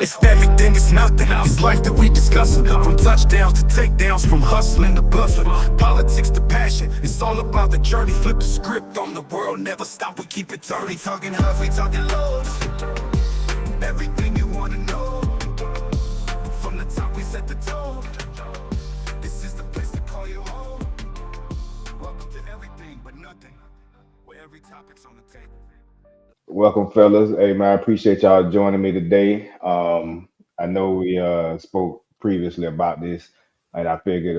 It's everything, it's nothing. It's life that we discussing. From touchdowns to takedowns, from hustling to bluffing, politics to passion. It's all about the journey. Flip the script on the world, never stop. We keep it dirty. Talking love, we talking loads. Everything you wanna know. From the top, we set the tone. This is the place to call you home. Welcome to everything but nothing, where every topic's on the table. Welcome, fellas. Hey, man, I appreciate y'all joining me today. I know we spoke previously about this, and I figured,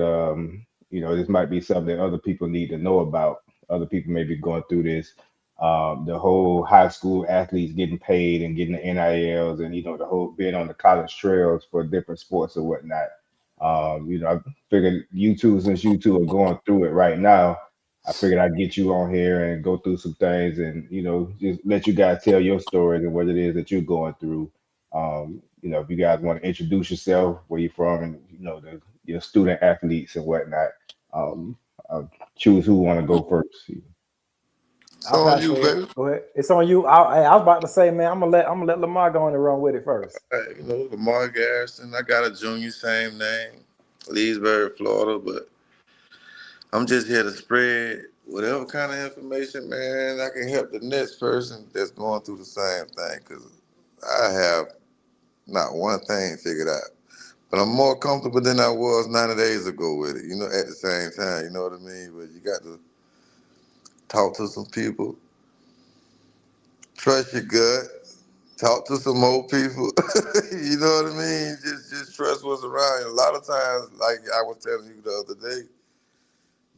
this might be something that other people need to know about. Other people may be going through this. The whole high school athletes getting paid and getting the NILs, and the whole being on the college trails for different sports or whatnot. I figured you two, since you two are going through it right now, I figured I'd get you on here and go through some things and, just let you guys tell your stories and what it is that you're going through. If you guys want to introduce yourself, where you're from, and, your student athletes and whatnot, I'll choose who want to go first. It's on you, baby. Go ahead. It's on you. I was about to say, man, I'm gonna let Lamar go on and run with it first. Lamar Garrison. I got a junior, same name, Leesburg, Florida, but I'm just here to spread whatever kind of information, man, I can help the next person that's going through the same thing, because I have not one thing figured out. But I'm more comfortable than I was 90 days ago with it, at the same time, you know what I mean? But you got to talk to some people, trust your gut, talk to some more people, you know what I mean? Just trust what's around you. A lot of times, like I was telling you the other day,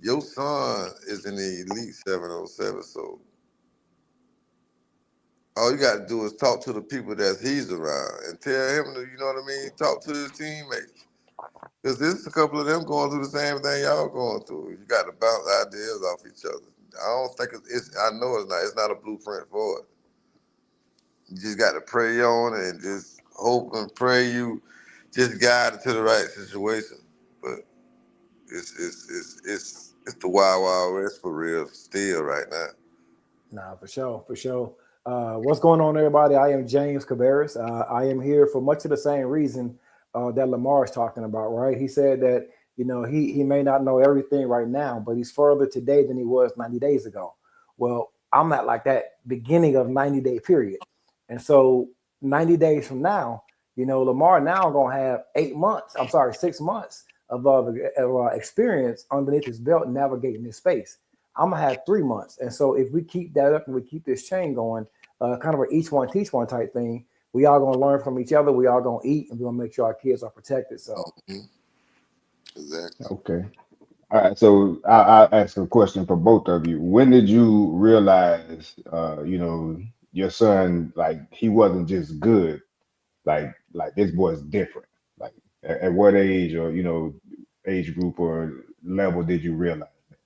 your son is in the Elite 707, so all you got to do is talk to the people that he's around and tell him, you know what I mean? Talk to his teammates. Because there's a couple of them going through the same thing y'all going through. You got to bounce ideas off each other. I don't think I know it's not a blueprint for it. You just got to pray on it and just hope and pray you just guide it to the right situation. But it's the wild, wild west for real still right now. Nah, for sure. What's going on, everybody? I am James Cabarrus. I am here for much of the same reason that Lamar is talking about, right? He said that, he may not know everything right now, but he's further today than he was 90 days ago. Well, I'm not like that beginning of 90-day period. And so 90 days from now, Lamar now going to have 6 months of experience underneath his belt navigating this space. I'm going to have 3 months. And so if we keep that up and we keep this chain going, kind of an each one, teach one type thing, we all going to learn from each other. We all going to eat, and we're going to make sure our kids are protected. So, Exactly. Okay. All right. So I'll ask a question for both of you. When did you realize, your son, like, he wasn't just good, like this boy's different? Like, at what age or, age group or level did you realize that?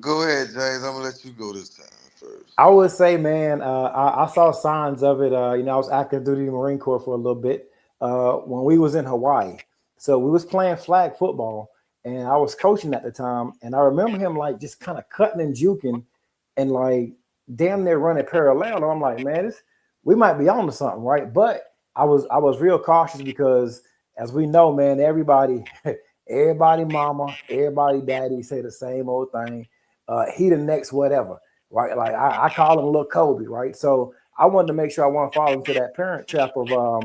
Go ahead, James. I'm going to let you go this time first. I would say, man, I saw signs of it. I was active duty in the Marine Corps for a little bit when we was in Hawaii. So we was playing flag football, and I was coaching at the time. And I remember him like just kind of cutting and juking and like damn near running parallel. And I'm like, man, we might be on to something, right? But I was real cautious because, as we know, man, everybody mama, everybody daddy say the same old thing. He the next whatever. Right, like I call him little Kobe, right? So I wanted to make sure I want to fall into that parent trap of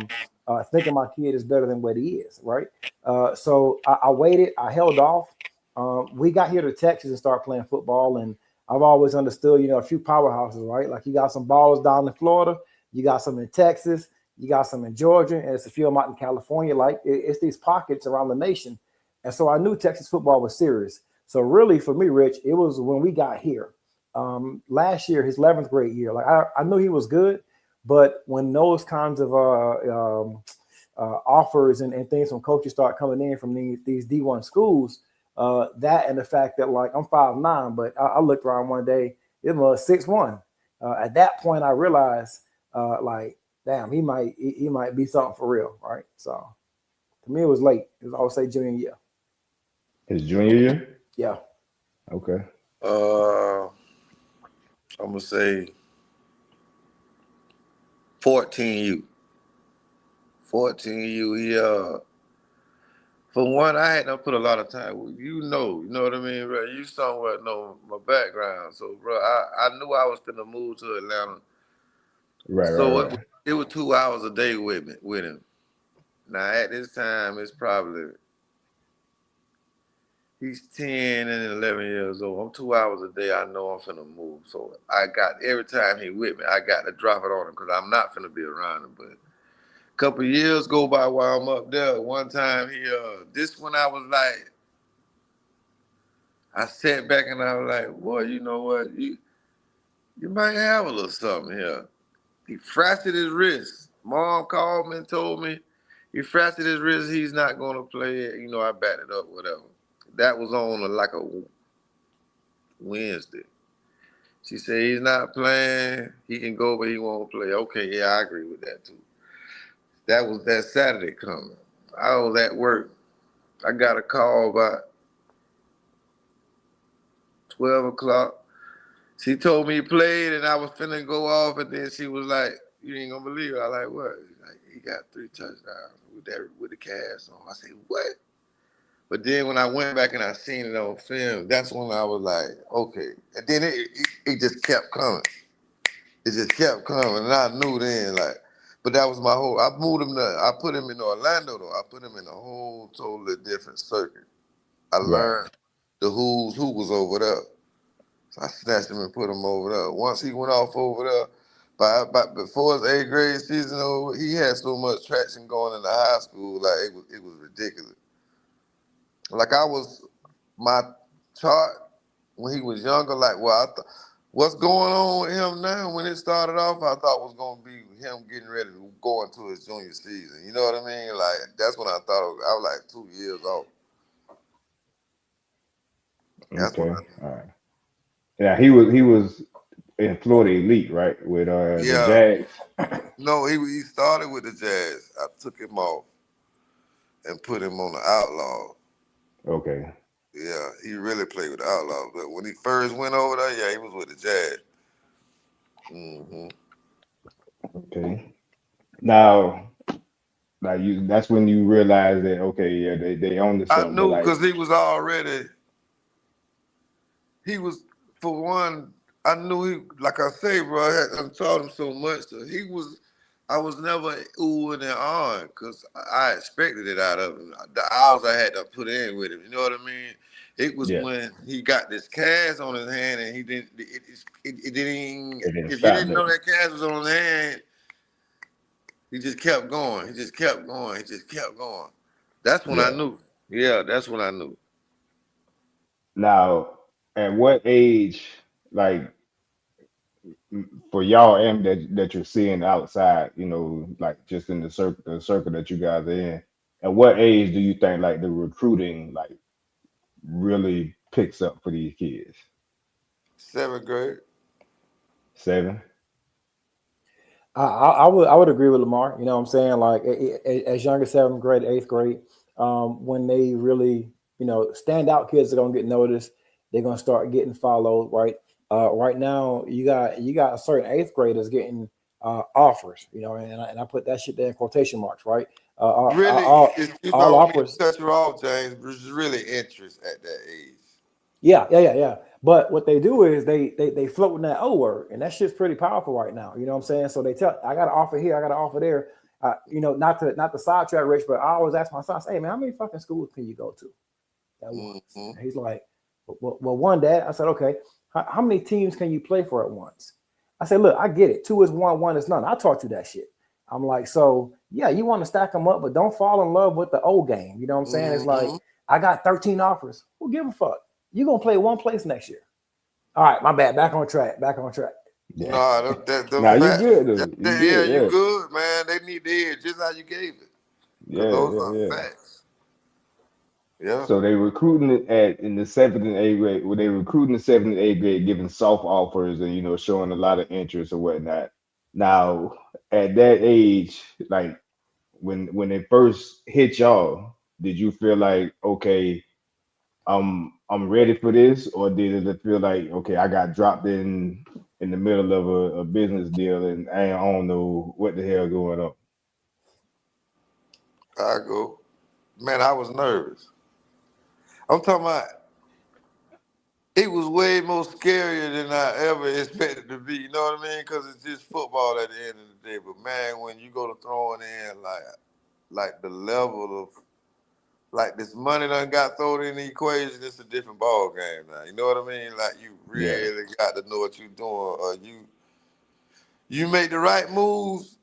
thinking my kid is better than what he is, right? So I waited, I held off. We got here to Texas and started playing football, and I've always understood, a few powerhouses, right? Like you got some balls down in Florida, you got some in Texas, you got some in Georgia, and it's a few of them out in California. Like it's these pockets around the nation, and so I knew Texas football was serious. So really, for me, Rich, it was when we got here. Last year, his 11th grade year, like I knew he was good, but when those kinds of offers and things from coaches start coming in from these D1 schools, that and the fact that like I'm 5'9", but I looked around one day, it was 6'1". At that point, I realized like, damn, he might be something for real, right? So to me, it was late. It was, I would say, junior year. His junior year? Yeah. Okay. I'm going to say 14U. 14U. For one, I had to put a lot of time. You know what I mean, bro. You somewhat know my background, so bro, I knew I was gonna move to Atlanta. So Right. it was 2 hours a day with him. Now at this time, it's probably he's 10 and 11 years old. I'm 2 hours a day. I know I'm finna move. So I got every time he with me, I got to drop it on him because I'm not finna be around him. But a couple years go by while I'm up there. One time this when I was like, I sat back and I was like, boy, you know what? You might have a little something here. He fractured his wrist. Mom called me and told me he fractured his wrist. He's not going to play it. I backed it up, whatever. That was on like a Wednesday. She said he's not playing. He can go, but he won't play. Okay, yeah, I agree with that too. That was that Saturday coming. I was at work. I got a call about 12 o'clock. She told me he played, and I was finna go off, and then she was like, "You ain't gonna believe it." I like, what? Like, he got 3 touchdowns with the cast on. I said, what? But then when I went back and I seen it on film, that's when I was like, okay. And then it just kept coming. It just kept coming, and I knew then, like, but that was my whole. I put him in Orlando though. I put him in a whole totally different circuit. I Right. learned the who was over there. So I snatched him and put him over there. Once he went off over there, by before his 8th grade season over, he had so much traction going into high school, like it was ridiculous. Like my chart when he was younger, like what's going on with him now? When it started off, I thought was gonna be him getting ready to go into his junior season. You know what I mean? Like that's when I thought I was like 2 years off. That's when Okay. All right. Yeah, he was in Florida Elite, right? With the yeah. Jags. No, he started with the Jazz. I took him off and put him on the Outlaw. Okay. Yeah, he really played with the Outlaw. But when he first went over there, yeah, he was with the Jazz. Mm-hmm. Okay. Now, like that's when you realize that okay, yeah, they own the I something, but knew like, because he was already. He was for one. I knew he, like I say, bro. I taught him so much. So he was. I was never oohing and ahhing because I expected it out of him. The hours I had to put in with him. You know what I mean? It was yeah, when he got this cast on his hand and he didn't. It didn't. it didn't If you stop didn't know that. that cast was on his hand, he just kept going. He just kept going. He just kept going. That's when I Yeah. knew. Yeah, that's when I knew. Now, at what age, like for y'all and that you're seeing outside, like just in the circle that you guys are in, at what age do you think like the recruiting like really picks up for these kids? 7th grade. 7? I would agree with Lamar. You know what I'm saying? Like as young as 7th grade, 8th grade, when they really, standout kids are gonna get noticed. They're gonna start getting followed, right? Right now, you got certain 8th graders getting offers, and I put that shit there in quotation marks, right? Really, you All don't mean offers. to cut you off, James, but it's really interest at that age. Yeah. But what they do is they float in that O word, and that shit's pretty powerful right now. You know what I'm saying? So they tell, I got an offer here, I got an offer there. Not to sidetrack Rich, but I always ask my son, hey man, how many fucking schools can you go to at once? Mm-hmm. And he's like, well, one, Dad. I said, okay. How many teams can you play for at once? I said, look, I get it. 2 is 1, 1 is none. I taught you that shit. I'm like, so yeah, you want to stack them up, but don't fall in love with the old game. You know what I'm saying? It's like, Mm-hmm. I got 13 offers. Who give a fuck? You're gonna play one place next year. All right, my bad. Back on track. Yeah. Nah, them Now you facts. good though. You Yeah, good. you Yeah. good, man. They need to hear just how you gave it, cause Yeah. those Yeah. are Yeah. facts. Yeah. So they recruiting it in the 7th and 8th grade. Well, they recruiting the 7th and 8th grade, giving soft offers and showing a lot of interest or whatnot. Now, at that age, like when they first hit y'all, did you feel like okay, I'm ready for this, or did it feel like okay, I got dropped in the middle of a business deal and I don't know what the hell going on? I go, man, I was nervous. I'm talking about it was way more scarier than I ever expected to be. You know what I mean? Because it's just football at the end of the day. But man, when you go to throwing in like the level of like this money done got thrown in the equation, it's a different ball game now. You know what I mean? Like you Yeah. really got to know what you're doing, or you make the right moves.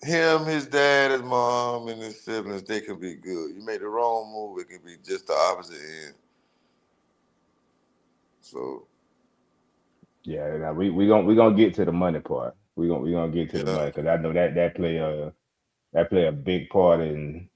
Him, his dad, his mom, and his siblings, they can be good. You make the wrong move, it can be just the opposite end. So Yeah, now we gonna get to the money part. We gonna get to the yeah, money because I know that play a big part in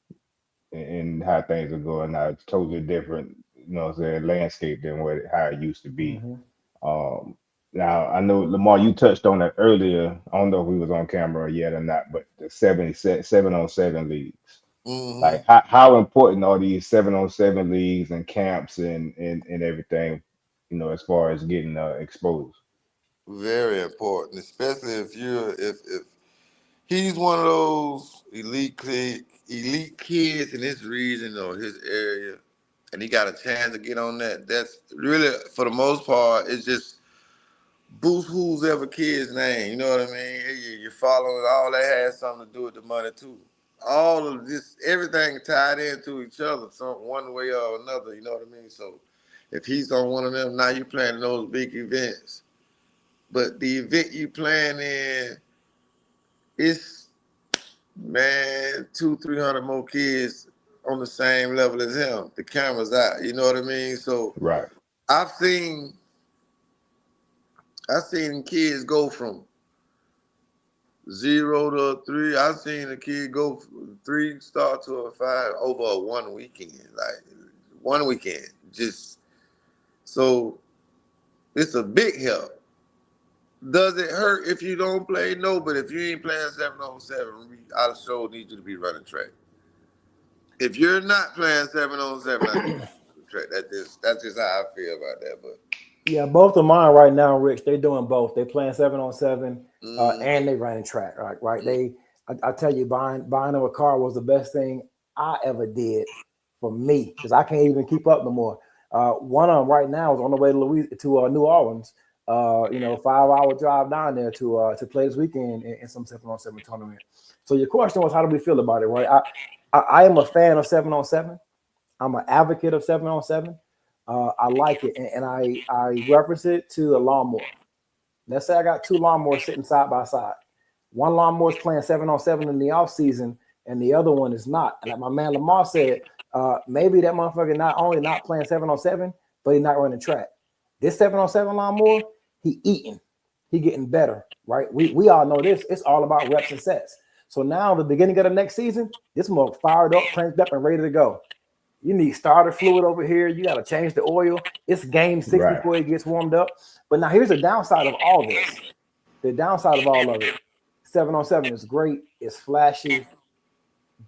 how things are going now. It's totally different, what I'm saying, landscape than how it used to be. Mm-hmm. Um, Now I know Lamar, you touched on that earlier. I don't know if we was on camera yet or not, but the 7-on-7 leagues. mm-hmm. Like how important are these 7-on-7 leagues and camps and everything, as far as getting exposed? Very important, especially if he's one of those elite kids in his region or his area, and he got a chance to get on that. That's really, for the most part, it's just boost who's ever kid's name. You know what I mean? You following all that has something to do with the money too. All of this, everything tied into each other, some one way or another. You know what I mean? So, if he's on one of them, now you playing those big events. But the event you playing in, it's man, 300 more kids on the same level as him. The camera's out. You know what I mean? So Right. I've seen kids go from 0 to 3. I've seen a kid go from 3 star to a 5 over a one weekend. Like one weekend. Just so it's a big help. Does it hurt if you don't play? No, but if you ain't playing 7-on-7, I sure need you to be running track. If you're not playing 7-on-7, I need you to be track. That's just how I feel about that. But Yeah, both of mine right now, Rich, they're doing both. They're playing 7-on-7, mm, and they running track. Right. mm, I tell you, buying them a car was the best thing I ever did for me because I can't even keep up no more. One of them right now is on the way to New Orleans. 5-hour drive down there to play this weekend in some 7-on-7 tournament. So your question was, how do we feel about it? Right. I am a fan of 7-on-7. I'm an advocate of 7-on-7. I like it, and I reference it to a lawnmower. Let's say I got two lawnmowers sitting side by side. One lawnmower is playing 7-on-7 in the off season, and the other one is not. And like my man Lamar said, maybe that motherfucker not only not playing 7-on-7, but he's not running track. This 7-on-7 lawnmower, he eating, he getting better, right? We all know this. It's all about reps and sets. So now the beginning of the next season, this motherfucker fired up, cranked up, and ready to go. You need starter fluid over here. You got to change the oil. It's game 6 Right. before it gets warmed up. But now here's the downside of all this. The downside of all of it. 7-on-7 is great. It's flashy,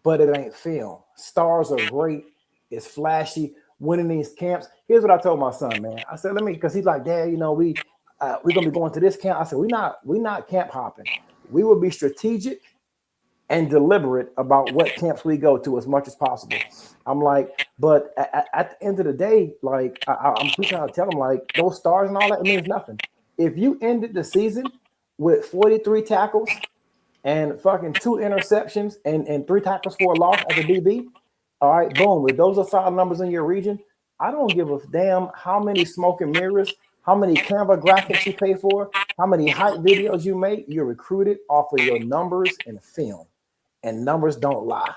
but it ain't film. Stars are great. It's flashy. Winning these camps. Here's what I told my son, man. I said, because he's like, Dad, we're gonna be going to this camp. I said, we're not camp hopping. We will be strategic and deliberate about what camps we go to as much as possible. I'm like, but at the end of the day, like I'm trying to tell them, like those stars and all that, it means nothing. If you ended the season with 43 tackles and fucking 2 interceptions and 3 tackles for a loss as a DB, all right, boom. If those are solid numbers in your region, I don't give a damn how many smoke and mirrors, how many Canva graphics you pay for, how many hype videos you make. You're recruited off of your numbers and film. And numbers don't lie,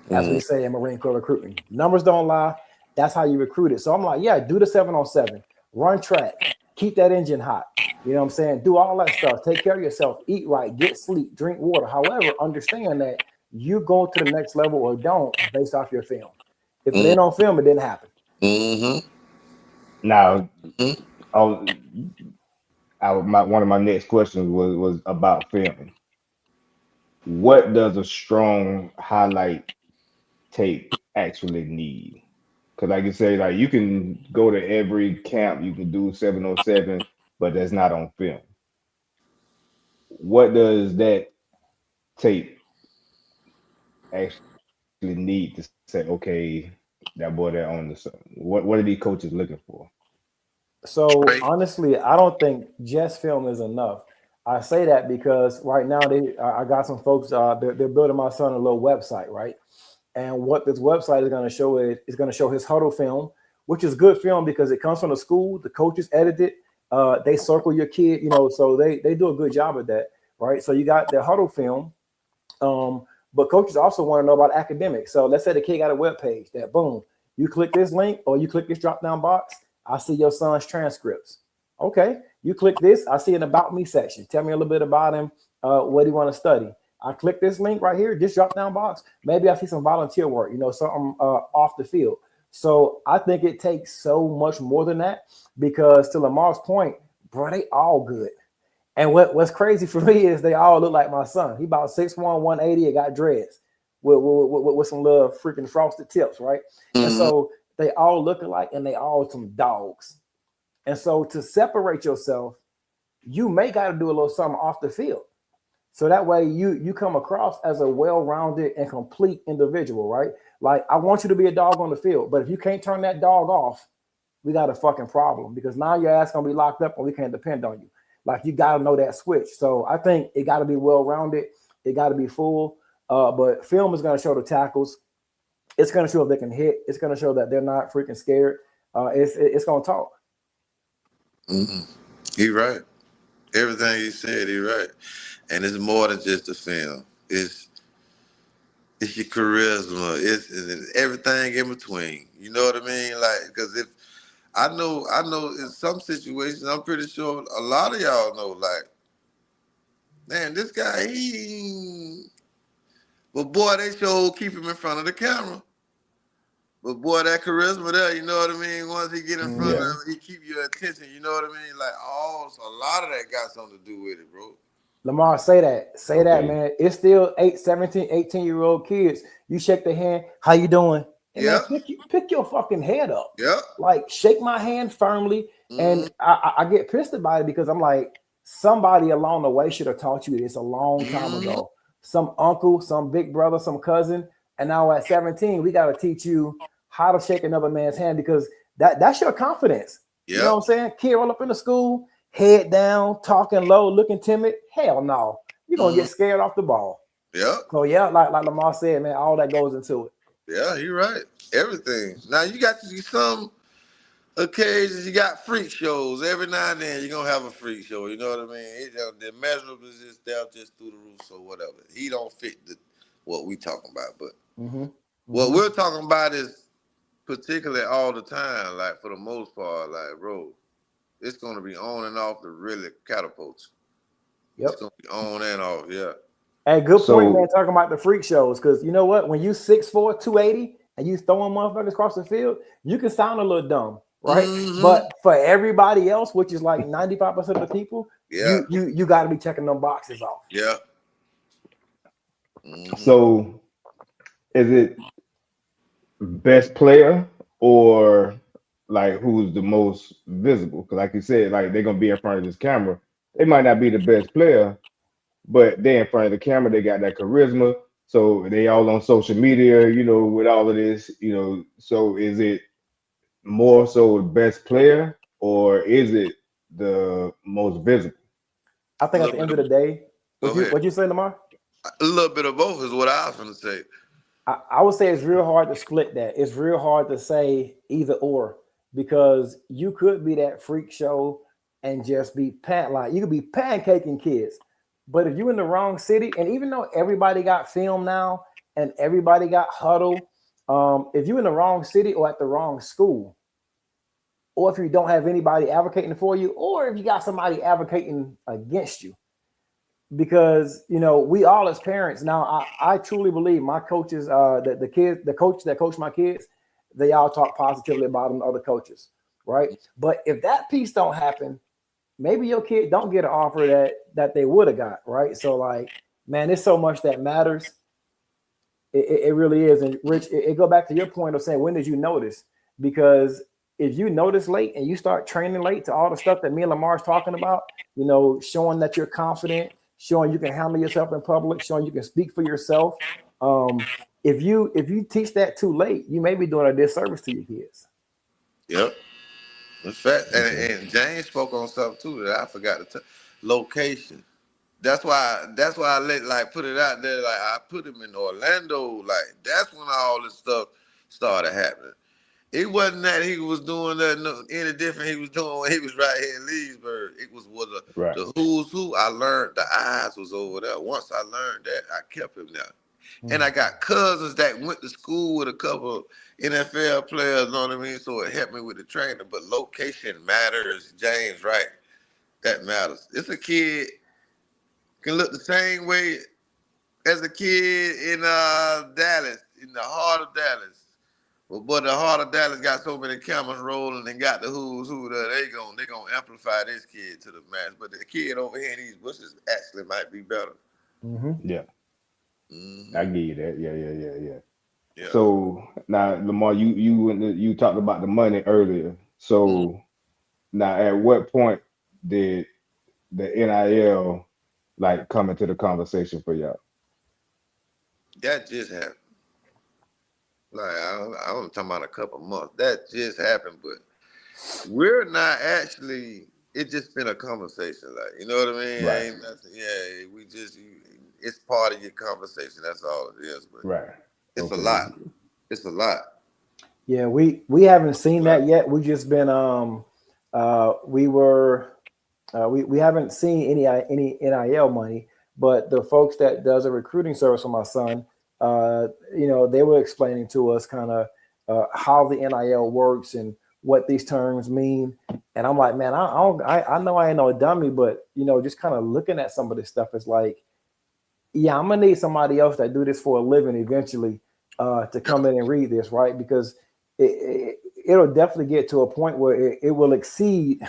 as we mm, say in Marine Corps recruiting. Numbers don't lie. That's how you recruit it. So I'm like, yeah, do the 7-on-7, run track, keep that engine hot. You know what I'm saying? Do all that stuff. Take care of yourself. Eat right. Get sleep. Drink water. However, understand that you go to the next level or don't based off your film. If it mm, ain't on film, it didn't happen. mm-hmm, Now, mm-hmm. oh, one of my next questions was about film. What does a strong highlight tape actually need? Because like you say, like you can go to every camp, you can do 7-on-7, but that's not on film. What does that tape actually need need to say, okay, that boy there on the what are these coaches looking for? So Right. honestly, I don't think just film is enough. I say that because right now I got some folks. They're building my son a little website, right? And what this website is going to show is going to show his huddle film, which is good film because it comes from the school. The coaches edit it. They circle your kid, so they do a good job at that, right? So you got their huddle film. But coaches also want to know about academics. So let's say the kid got a web page that boom, you click this link or you click this drop down box. I see your son's transcripts. Okay, you click this. I see an about me section. Tell me a little bit about him. What do you want to study? I click this link right here, this drop down box. Maybe I see some volunteer work, something off the field. So I think it takes so much more than that because to Lamar's point, bro, they all good. And what's crazy for me is they all look like my son. He about 6'1", 180 and got dreads with some little freaking frosted tips, right? Mm-hmm. And so they all look alike and they all some dogs. And so to separate yourself, you may got to do a little something off the field. So that way you come across as a well-rounded and complete individual, right? Like I want you to be a dog on the field, but if you can't turn that dog off, we got a fucking problem because now your ass gonna be locked up and we can't depend on you. Like you got to know that switch. So I think it got to be well-rounded. It got to be full. But film is going to show the tackles. It's going to show if they can hit. It's going to show that they're not freaking scared. It's going to talk. Mm-hmm. He right. Everything he said, he right. And it's more than just the film. It's your charisma. It's everything in between. You know what I mean? Like, because if I know in some situations, I'm pretty sure a lot of y'all know, like, man, this guy, but boy, they sure keep him in front of the camera. But boy, that charisma there, you know what I mean? Once he get in front of him, he keep your attention, you know what I mean? Like, a lot of that got something to do with it, bro. Lamar, say that, man. It's still 17, 18-year-old kids. You shake their hand. How you doing? And man, pick your fucking head up. Yeah. Like, shake my hand firmly. And I get pissed about it because I'm like, somebody along the way should have taught you this a long time ago. Some uncle, some big brother, some cousin. And now at 17, we got to teach you how to shake another man's hand because that's your confidence. Yep. You know what I'm saying? Kid roll up in the school, head down, talking low, looking timid. Hell no. You're going to get scared off the ball. Yeah. So, yeah, like Lamar said, man, all that goes into it. Yeah, you're right. Everything. Now, you got some occasions, you got freak shows. Every now and then, you're going to have a freak show. You know what I mean? The measurables is there just through the roof, so whatever. He don't fit what we talking about. But what we're talking about is particularly all the time, like for the most part, like, bro, it's going to be on and off to really catapult you. Yep. It's going to be on and off, yeah. Hey, good point, man, talking about the freak shows. Because you know what? When you 6'4", 280, and you throwing motherfuckers across the field, you can sound a little dumb, right? But for everybody else, which is like 95% of the people, you got to be checking them boxes off. Yeah. So is it best player or like who's the most visible? Because like you said, like they're going to be in front of this camera. They might not be the best player, but they're in front of the camera. They got that charisma. So they all on social media, with all of this, so is it more so the best player or is it the most visible? I think at the end of the day, what'd you say, Lamar? A little bit of both is what I was going to say. I would say it's real hard to split that. It's real hard to say either or because you could be that freak show and just be you could be pancaking kids. But if you're in the wrong city, and even though everybody got film now and everybody got huddle, if you're in the wrong city or at the wrong school, or if you don't have anybody advocating for you, or if you got somebody advocating against you, because we all as parents now, I truly believe my coaches, the coach that coach my kids, they all talk positively about them to other coaches, right? But if that piece don't happen, maybe your kid don't get an offer that they would have got, right? So like, man, there's so much that matters. It really is. And Rich, it go back to your point of saying, when did you notice? Because if you notice late and you start training late to all the stuff that me and Lamar's talking about, showing that you're confident, showing you can handle yourself in public, showing you can speak for yourself, if you teach that too late, you may be doing a disservice to your kids. Yep. In fact, Okay. and James spoke on something too that I forgot to tell. Location. That's why I put it out there. Like I put him in Orlando. Like that's when all this stuff started happening. It wasn't that he was doing any different he was doing when he was right here in Leesburg. It was Right. the who's who. I learned the eyes was over there. Once I learned that, I kept him there. And I got cousins that went to school with a couple of NFL players, know what I mean? So it helped me with the training. But location matters, James, right? That matters. It's a kid can look the same way as a kid in Dallas, in the heart of Dallas. But the heart of Dallas got so many cameras rolling and got the who's who there. They gonna amplify this kid to the max. But the kid over here in these bushes actually might be better. Mm-hmm. Yeah. I Mm-hmm. give you that. Yeah. Yeah. So now, Lamar, you talked about the money earlier. Mm-hmm. So now, at what point did the NIL like come into the conversation for y'all? That just happened. Like I'm talking about a couple months. That just happened, but we're not actually. It just been a conversation, like you know what I mean. Right. Ain't nothing. Yeah, it's part of your conversation. That's all it is. But Right. it's a Okay. lot. It's a lot. Yeah, we haven't seen But that yet. We just been we haven't seen any NIL money, but the folks that does a recruiting service for my son, they were explaining to us kind of how the NIL works and what these terms mean. And I'm like, man, I know I ain't no dummy, but just kind of looking at some of this stuff is like, yeah, I'm gonna need somebody else that do this for a living eventually to come in and read this, right? Because it'll definitely get to a point where it will exceed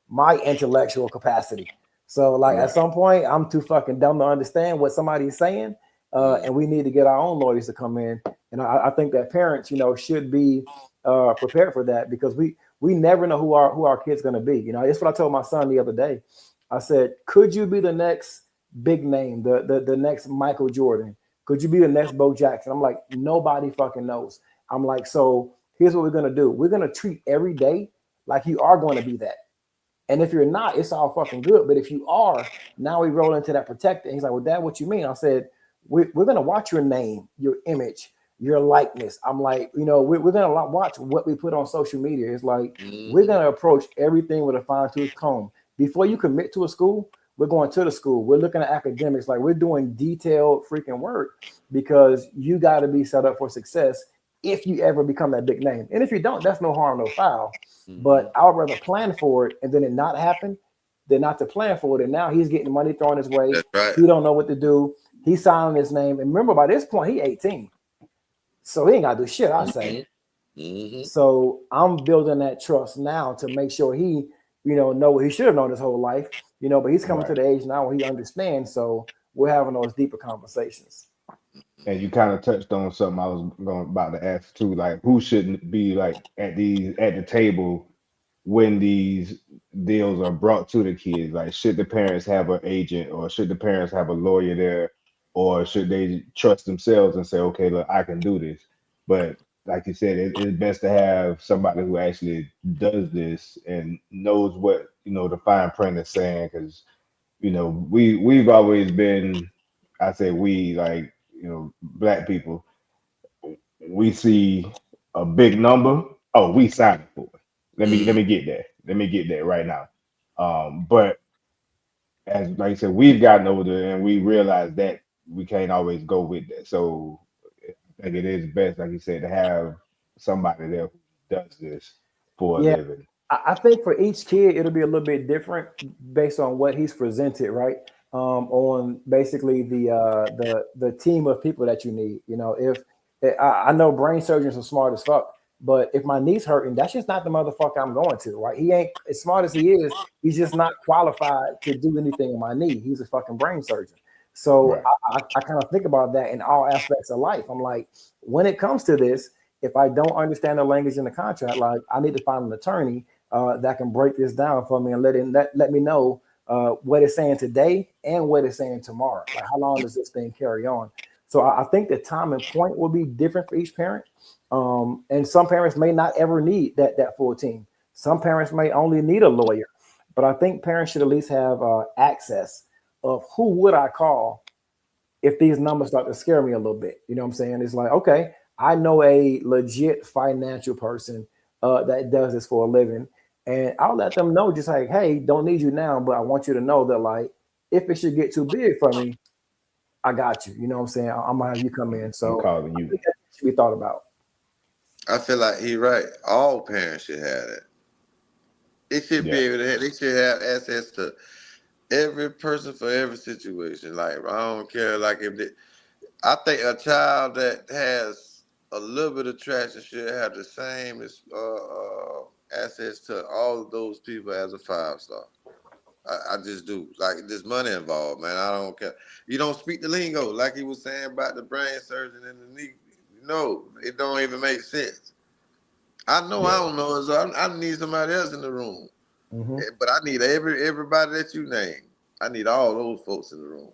my intellectual capacity. So, like at Right. some point, I'm too fucking dumb to understand what somebody's saying, and we need to get our own lawyers to come in. And I think that parents, should be prepared for that because we never know who our kid's gonna be. That's what I told my son the other day. I said, could you be the next big name, the next Michael Jordan? Could you be the next Bo Jackson? I'm like, nobody fucking knows. I'm like, so here's what we're gonna do. We're gonna treat every day like you are going to be that. And if you're not, it's all fucking good. But if you are, now we roll into that protector. And he's like, well, Dad, what you mean? I said, we're gonna watch your name, your image, your likeness. I'm like, we're gonna watch what we put on social media. It's like we're gonna approach everything with a fine-tooth comb. Before you commit to a school, we're going to the school. We're looking at academics, like we're doing detailed freaking work because you got to be set up for success if you ever become that big name. And if you don't, that's no harm, no foul. But I would rather plan for it and then it not happen than not to plan for it. And now he's getting money thrown his way. that's right. He don't know what to do. He's signing his name. And remember, by this point, he 18. So he ain't got to do shit, I say. Mm-hmm. So I'm building that trust now to make sure he, know what he should have known his whole life, but he's coming to Right. the age now where he understands. So we're having those deeper conversations. And you kind of touched on something I was about to ask too, like who shouldn't be like at the table when these deals are brought to the kids? Like, should the parents have an agent, or should the parents have a lawyer there, or should they trust themselves and say, okay, look, I can do this? But like you said, it's best to have somebody who actually does this and knows what the fine print is saying, because we've always been, I say we, like black people, we see a big number. Oh, we signed for it. Let me get that. Let me get that right now. But as like I said, we've gotten older and we realize that we can't always go with that. So I think it is best, like you said, to have somebody there who does this for a Yeah. living. I think for each kid, it'll be a little bit different based on what he's presented, right? On basically the team of people that you need. If I know brain surgeons are smart as fuck, but if my knee's hurting, that's just not the motherfucker I'm going to, right? He ain't as smart as he is. He's just not qualified to do anything on my knee. He's a fucking brain surgeon. So Right. I kind of think about that in all aspects of life. I'm like, when it comes to this, if I don't understand the language in the contract, like I need to find an attorney that can break this down for me and let me know what it's saying today and what it's saying tomorrow. Like how long does this thing carry on? So I think the time and point will be different for each parent. And some parents may not ever need that full team. Some parents may only need a lawyer. But I think parents should at least have access of who would I call if these numbers start to scare me a little bit. You know what I'm saying? It's like, okay, I know a legit financial person that does this for a living. And I'll let them know just like, hey, don't need you now, but I want you to know that like if it should get too big for me, I got you. You know what I'm saying? I'm gonna have you come in. I'm So calling I you. think that should be thought about. I feel like he's right. All parents should have that. They should be Yeah. able to have, they should have access to every person for every situation. Like I don't care. Like if they, I think a child that has a little bit of traction should have the same access to all of those people as a 5-star. I just do. Like there's money involved, man. I don't care. You don't speak the lingo, like he was saying about the brain surgeon and the knee. No, it don't even make sense. I know I Yeah. don't know, so I need somebody else in the room. Mm-hmm. But I need everybody that you name. I need all those folks in the room.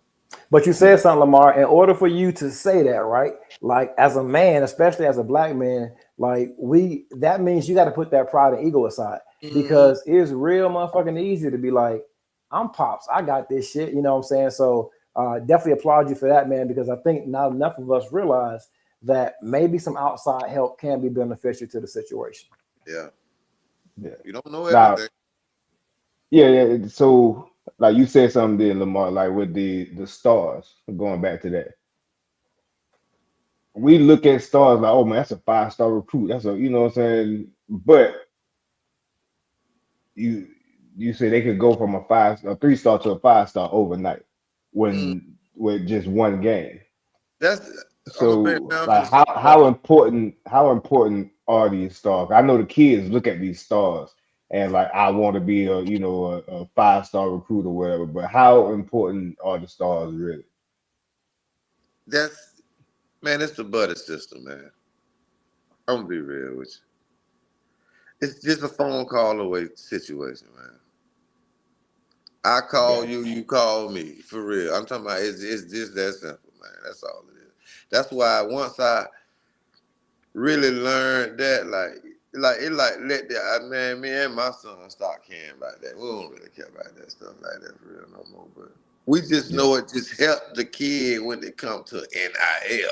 But you Yeah. said something, Lamar. In order for you to say that, right? Like as a man, especially as a black man, like that means you got to put that pride and ego aside Mm-hmm. because it's real motherfucking easy to be like, I'm pops, I got this shit. You know what I'm saying? So definitely applaud you for that, man, because I think not enough of us realize that maybe some outside help can be beneficial to the situation. Yeah. Yeah. You don't know Now, everything. yeah. So, like you said something there, Lamar, like with the stars. Going back to that, we look at stars like, oh man, that's a 5-star recruit. That's a, you know what I'm saying. But you you say they could go from a 3-star to a 5-star overnight Mm. when with just one game. That's I'm a big So man for like the say that. how important are these stars? I know the kids look at these stars and like I want to be a 5-star recruit or whatever, but how important are the stars really? That's man, it's the buddy system, man. I'm gonna be real with you. It's just a phone call away situation, man. I call Got you, you call me. For real. I'm talking about it's just that simple, man. That's all it is. That's why once I really learned that, like it like let the man, me and my son start caring about that. We don't really care about that stuff like that for real no more. But we just yeah, know it just helped the kid when it comes to NIL.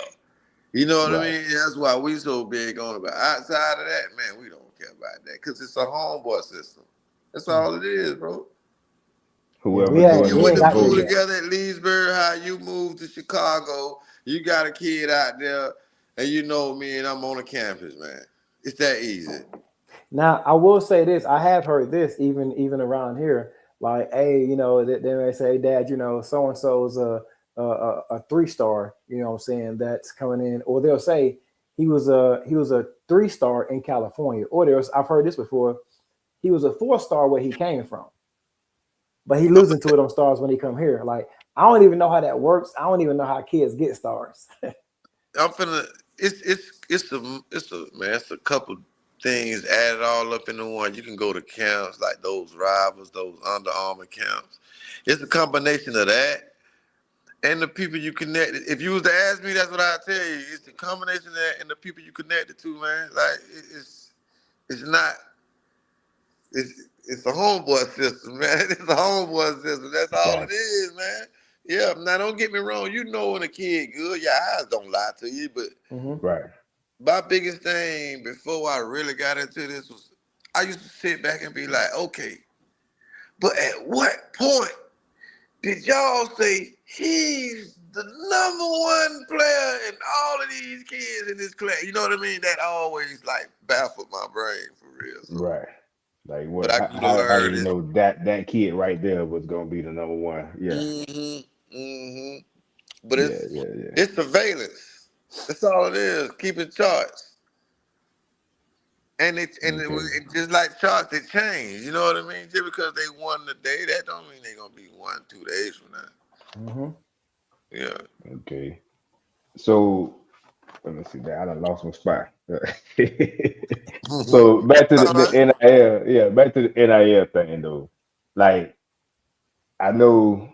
You know what I right. mean? That's why we so big on about. Outside of that, man, we don't care about that because it's a homeboy system. That's Mm. all it is, bro. Yeah, Whoever doing You the we went ain't to most got there school voting. yet. together at Leesburg, how you moved to Chicago. You got a kid out there, and you know me, and I'm on the campus, man. It's that easy. Now, I will say this: I have heard this even around here. Like, hey, they may say, hey, Dad, so and so's a 3-star. You know what I'm saying? That's coming in, or they'll say he was a 3-star in California, or I've heard this before. He was a 4-star where he came from, but he losing to it on stars when he come here. Like, I don't even know how that works. I don't even know how kids get stars. I'm finna. It's a couple things added all up into one. You can go to camps like those rivals, those Under Armour camps. It's a combination of that and the people you connected. If you was to ask me, that's what I tell you. It's the combination of that and the people you connected to, man. Like it's not. It's a homeboy system, man. It's a homeboy system. That's all it Gotcha. is, man. Yeah. Now, don't get me wrong. You know when a kid good, your eyes don't lie to you. But Hmm. Right. my biggest thing before I really got into this was I used to sit back and be like, okay, but at what point did y'all say he's the number 1 player in all of these kids in this class? You know what I mean? That always like baffled my brain for real. So, Right. Like but what? I grew to How do learn you this. know that kid right there was gonna be the number one? Yeah. Mm-hmm. But Yeah. Yeah. Yeah. it's surveillance. That's all it is. Keeping charts. Okay. It just like charts, they change. You know what I mean? Just because they won today, that don't mean they're gonna be 1, 2 days from now. Hmm. Yeah. Okay. So let me see that. I done lost my spot. So back to the Uh-huh. NIL, yeah, back to the NIL thing though. Like I know,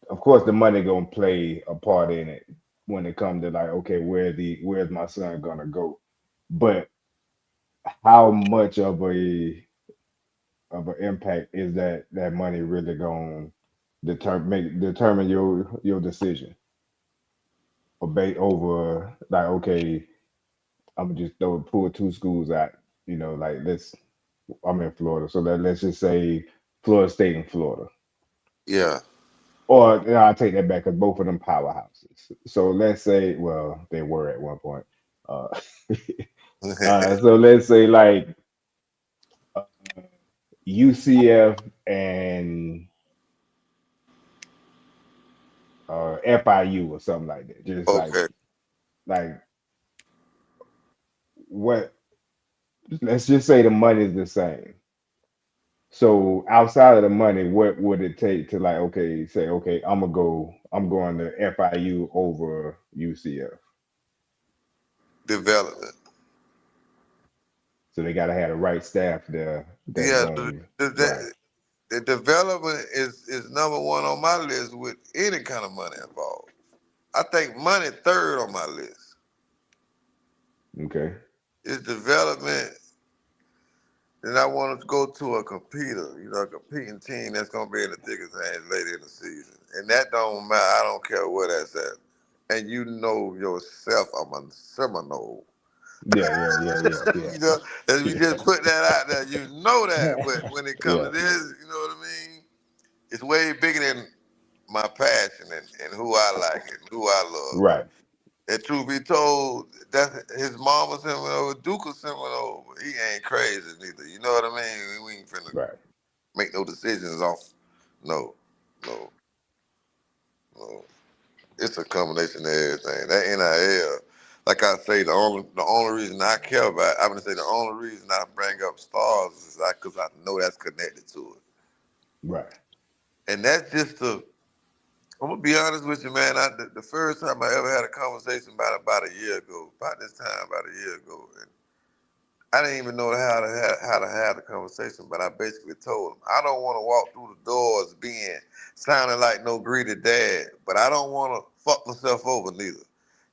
of course, the money gonna play a part in it, when it comes to like, okay, where's my son gonna go? But how much of an impact is that money really gonna determine your decision over like, okay, I'm gonna just pull two schools out, like I'm in Florida, so let's just say Florida State and Florida. Yeah. Or I'll take that back because both of them powerhouses. So let's say, well, they were at one point. Uh, so let's say like uh, UCF and FIU or something like that. Just Okay. like what? Let's just say the money is the same. So outside of the money, what would it take to like, okay, say, okay, I'm going to FIU over UCF. Development. So they got to have the right staff there that's Yeah, going right. the development is number one on my list with any kind of money involved. I think money third on my list. Okay. It's development. Then I want to go to a a competing team that's gonna be in the thickest hands later in the season. And that don't matter. I don't care where that's at. And you know yourself, I'm a Seminole. Yeah. You know, as we Yeah. just put that out there, you know that. But when it comes to Yeah. this, you know what I mean? It's way bigger than my passion and who I like and who I love. Right. And truth be told, that's his mama Seminole, Duke Seminole, but he ain't crazy neither. You know what I mean? We ain't finna Right. make no decisions off. No, no, no. It's a combination of everything. That NIL, like I say, the only reason I care about, I'm gonna say the only reason I bring up stars is because I know that's connected to it. Right. And that's just the. I'm gonna be honest with you, man. The first time I ever had a conversation about a year ago, about this time, about a year ago, and I didn't even know how to have the conversation, but I basically told him I don't want to walk through the doors sounding like no greedy dad, but I don't want to fuck myself over neither.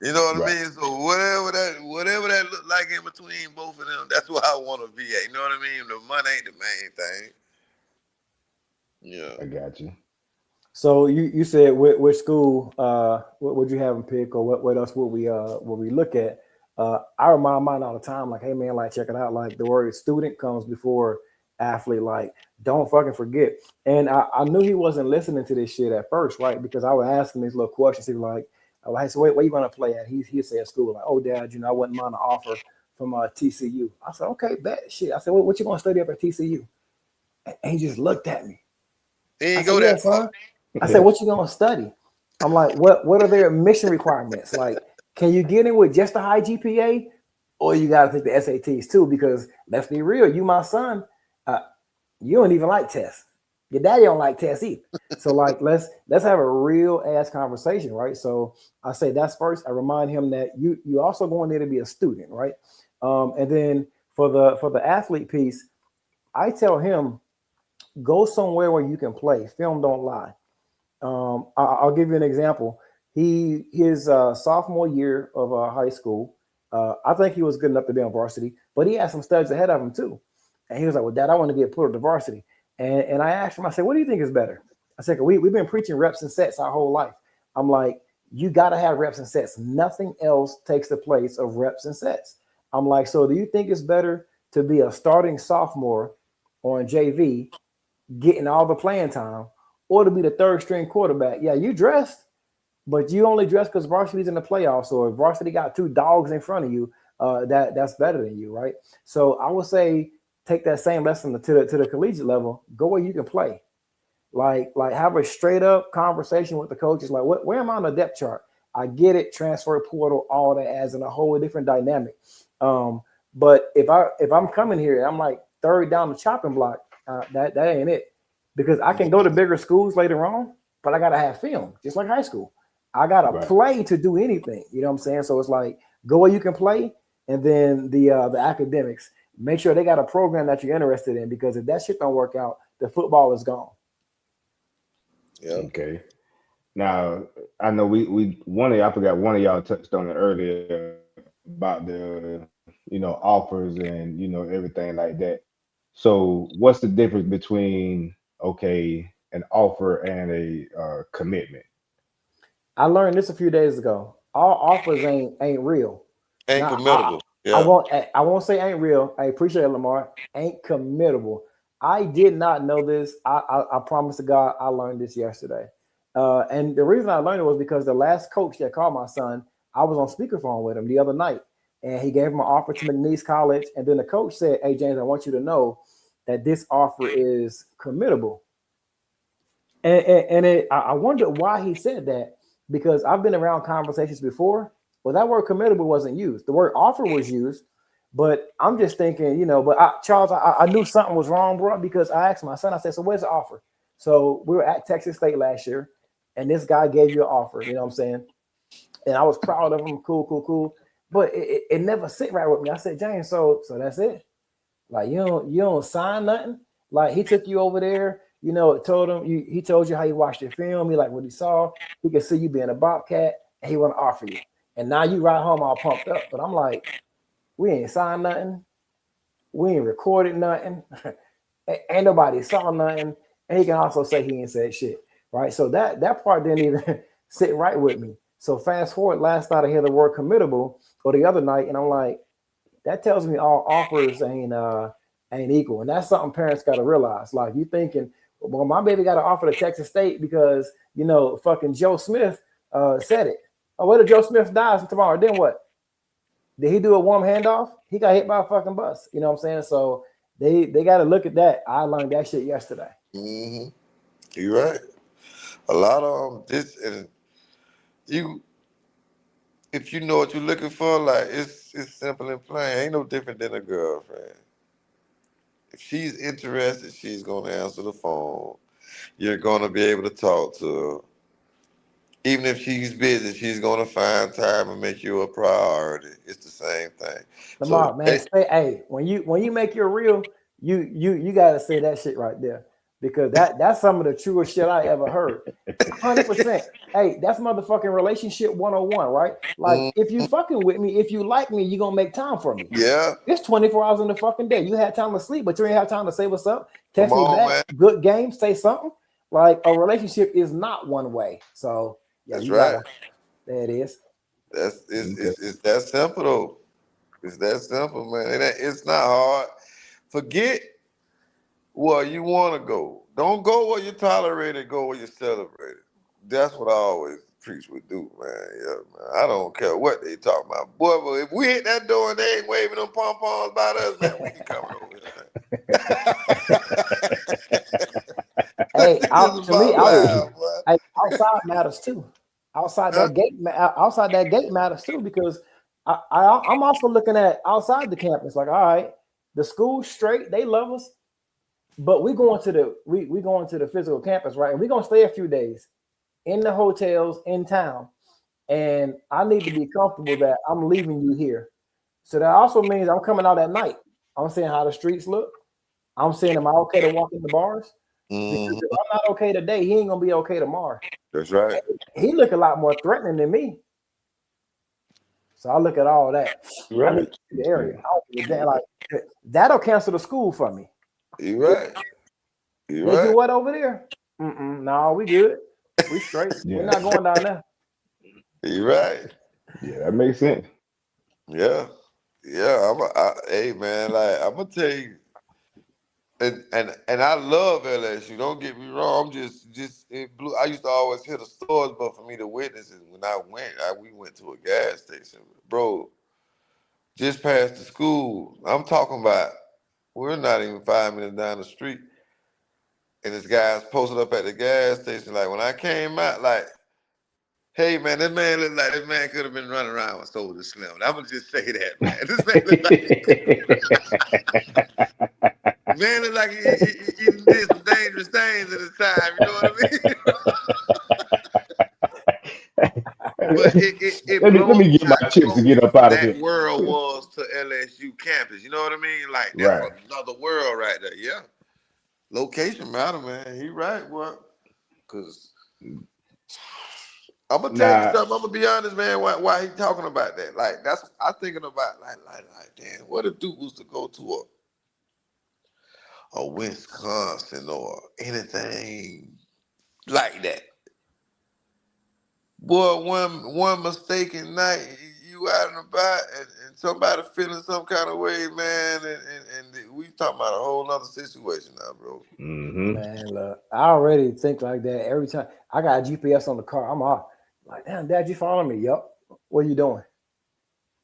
You know what I Right. mean? So whatever that look like in between both of them, that's where I want to be at. You know what I mean? The money ain't the main thing. Yeah. I got you. So you said which school what would you have them pick, or what else would we look at? I remind mine all the time, like, hey man, like check it out, like the word student comes before athlete, like don't fucking forget. And I knew he wasn't listening to this shit at first, right? Because I would ask him these little questions. He was like, oh, hey, so where you gonna play at? He said school, like, oh dad, I wouldn't mind an offer from TCU. I said, okay, bet shit. I said, what you gonna study up at TCU? And he just looked at me. He I ain't said, go yeah, that far. son. I said, what you gonna study? I'm like, what are their admission requirements? Like, can you get in with just a high GPA, or you gotta take the SATs too? Because let's be real, you my son, you don't even like tests. Your daddy don't like tests either. So like, let's have a real ass conversation, right? So I say that's first. I remind him that you also going there to be a student, right? And then for the athlete piece, I tell him go somewhere where you can play. Film don't lie. I'll give you an example. His sophomore year of high school, I think he was good enough to be on varsity, but he had some studs ahead of him too. And he was like, "Well, Dad, I want to get put to varsity." And I asked him, I said, "What do you think is better?" I said, "We've been preaching reps and sets our whole life." I'm like, "You got to have reps and sets. Nothing else takes the place of reps and sets." I'm like, "So do you think it's better to be a starting sophomore on JV?" getting all the playing time, or to be the third string quarterback. Yeah, you dressed, but you only dressed because varsity's in the playoffs, or if varsity got two dogs in front of you, that's better than you, right? So I would say take that same lesson to the collegiate level. Go where you can play. Like have a straight up conversation with the coaches. Like, where am I on the depth chart? I get it, transfer portal, all that adds in a whole different dynamic. But if I'm coming here and I'm like third down the chopping block, that ain't it. Because I can go to bigger schools later on, but I gotta have film, just like high school. I gotta Right. play to do anything. You know what I'm saying? So it's like go where you can play, and then the academics. Make sure they got a program that you're interested in, because if that shit don't work out, the football is gone. Yeah. Okay. Now, I know I forgot one of y'all touched on it earlier about the, offers and, everything like that. So what's the difference between, okay, an offer and a commitment? I learned this a few days ago. All offers ain't real. Ain't Now committable. I Yeah. won't say ain't real. I appreciate it, Lamar. Ain't committable. I did not know this. I promise to God I learned this yesterday. And the reason I learned it was because the last coach that called my son, I was on speakerphone with him the other night, and he gave him an offer to McNeese College. And then the coach said, "Hey James, I want you to know that this offer is committable." I wonder why he said that, because I've been around conversations before. Well, that word committable wasn't used. The word offer was used, but I'm just thinking, but Charles, I knew something was wrong, bro, because I asked my son, I said, so where's the offer? So we were at Texas State last year, and this guy gave you an offer, you know what I'm saying? And I was proud of him, cool. But it never sit right with me. I said, James, so that's it. Like you don't sign nothing. Like he took you over there, told him he told you how he watched your film. He like what he saw. He could see you being a Bobcat, and he want to offer you. And now you ride home all pumped up. But I'm like, we ain't signed nothing. We ain't recorded nothing. Ain't nobody saw nothing. And he can also say he ain't said shit, right? So that part didn't even sit right with me. So fast forward, last night I hear the word committable, or the other night, and I'm like, that tells me all offers ain't equal, and that's something parents got to realize. Like you thinking, well, my baby got to offer to Texas State because fucking Joe Smith said it. Oh, what if Joe Smith dies tomorrow? Then what? Did he do a warm handoff? He got hit by a fucking bus. You know what I'm saying? So they got to look at that. I learned that shit yesterday. Mm-hmm. You're right. A lot of this, and you, if you know what you're looking for, like it's simple and plain. Ain't no different than a girlfriend. If she's interested, she's gonna answer the phone. You're gonna be able to talk to her. Even if she's busy, she's gonna find time and make you a priority. It's the same thing. So, Lamar, man, hey, when you make your reel, you gotta say that shit right there, because that's some of the truest shit I ever heard. 100%. Hey, that's motherfucking relationship 101, right? Like, if you fucking with me, if you like me, you're gonna make time for me. yeah, It's 24 hours in the fucking day. You had time to sleep, but you ain't have time to say what's up, come text me on, back, man. good game, say something. Like, a relationship is not one way. So yeah, That's you right. gotta, there it is. That's Okay. it's that simple though. It's that simple, man. It's not hard. Forget where you want to go. Don't go where you tolerate it. Go where you celebrate it. That's what I always preach with do, man. Yeah, man. I don't care what they talking about, boy. But if we hit that door and they ain't waving them pom poms about us, man, we ain't coming over here, man. Hey, That's just to me, about life, boy. outside matters too. Huh? Outside that gate matters too, because I'm also looking at outside the campus. Like, all right, the school's straight, they love us, but we going to the physical campus, right? And we're gonna stay a few days in the hotels in town, and I need to be comfortable that I'm leaving you here. So that also means I'm coming out at night. I'm seeing how the streets look. I'm saying, am I okay to walk in the bars? Because Mhm. if I'm not okay today, he ain't gonna be okay tomorrow. That's right. He look a lot more threatening than me. So I look at all that. I need Right. to see the area. Yeah. I don't give a damn, like that'll cancel the school for me. You right. You They do right. what over there? No, we good. We straight. We're Yeah. not going down there. You right. Yeah, that makes sense. Yeah. Yeah. Hey man, like I'm gonna tell you. And I love LSU. Don't get me wrong. I'm just it blew. I used to always hear the stories, but for me to witness it, when I went, we went to a gas station, bro. Just past the school. I'm talking about. We're not even 5 minutes down the street, and this guy's posted up at the gas station. Like when I came out, like, hey man, this man looked like this man could have been running around with Soldier Slim. I'm gonna just say that, man. This man looked like he could. Man looked like he did some dangerous things at his time. You know what I mean? But it let blows me me get my how chips to close get up out of that here. world was to LSU campus. You know what I mean? Like that's Right. another world right there. Yeah, location matter, man. He right, what? Cause I'm gonna tell you Nah, something. I'm gonna be honest, man. Why he talking about that? Like that's I'm thinking about. Like, damn. What if Duke was to go to a Wisconsin or anything like that? Boy, one mistaken night, you out and about, and somebody feeling some kind of way, man, and we talking about a whole other situation now, bro. Man, look, I already think like that every time. I got a GPS on the car. I'm off. Like, damn, Dad, you following me? Yup. What are you doing?